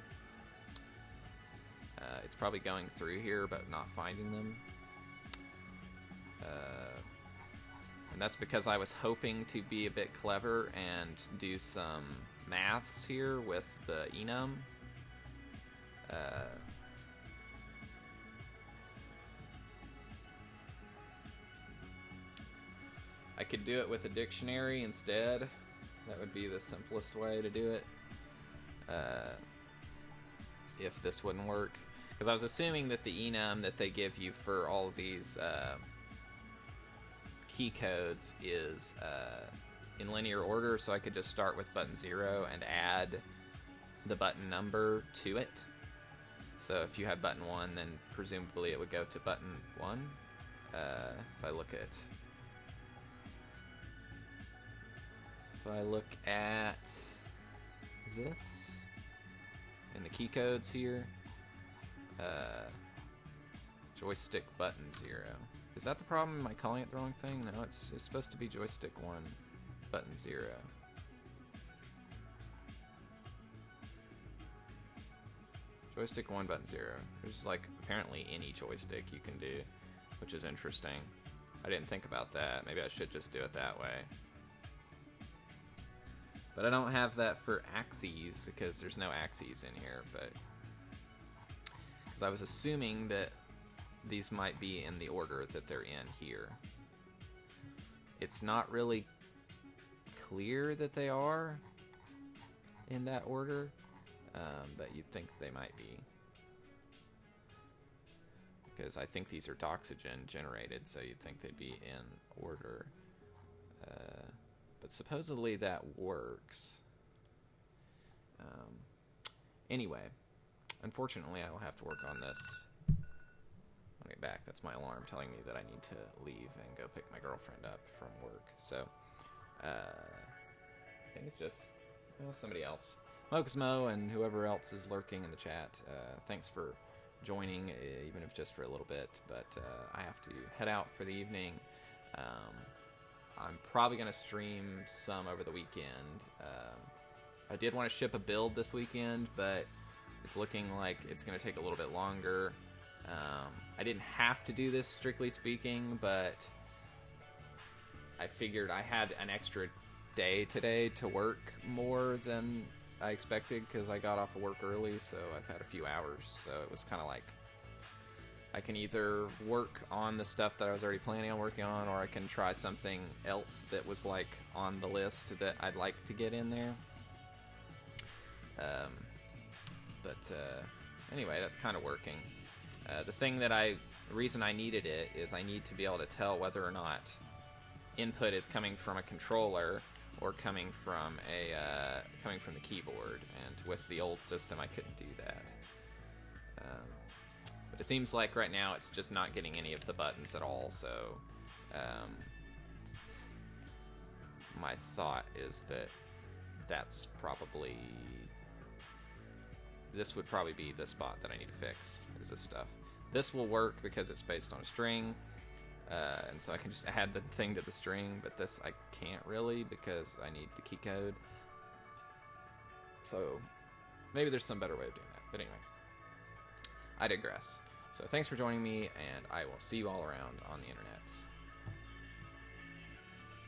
It's probably going through here but not finding them. And that's because I was hoping to be a bit clever and do some maths here with the enum. I could do it with a dictionary instead. That would be the simplest way to do it. If this wouldn't work. Because I was assuming that the enum that they give you for all of these key codes is in linear order, so I could just start with button 0 and add the button number to it. So if you have button 1, then presumably it would go to button 1. If I look at this in the key codes here, joystick button 0. Is that the problem? Am I calling it the wrong thing? No, it's supposed to be joystick 1 button 0. Joystick 1 button 0. There's like apparently any joystick you can do, which is interesting. I didn't think about that. Maybe I should just do it that way. But I don't have that for axes because there's no axes in here, but because I was assuming that these might be in the order that they're in here. It's not really clear that they are in that order, but you'd think they might be. Because I think these are Doxygen generated, so you'd think they'd be in order. But supposedly that works. Anyway, unfortunately I will have to work on this when I get back. That's my alarm telling me that I need to leave and go pick my girlfriend up from work. So, I think it's just, well, somebody else. Mokesmo and whoever else is lurking in the chat, thanks for joining, even if just for a little bit. But I have to head out for the evening. I'm probably going to stream some over the weekend. I did want to ship a build this weekend, but it's looking like it's going to take a little bit longer. I didn't have to do this, strictly speaking, but I figured I had an extra day today to work more than I expected because I got off of work early, so I've had a few hours. So it was kind of like I can either work on the stuff that I was already planning on working on, or I can try something else that was like on the list that I'd like to get in there. Anyway, that's kind of working. The reason I needed it is I need to be able to tell whether or not input is coming from a controller or coming from the keyboard. And with the old system, I couldn't do that. But it seems like right now it's just not getting any of the buttons at all. So my thought is that this would probably be the spot that I need to fix, is this stuff. This will work because it's based on a string, and so I can just add the thing to the string, but this I can't really because I need the key code. So maybe there's some better way of doing that, but anyway. I digress. So thanks for joining me, and I will see you all around on the internet.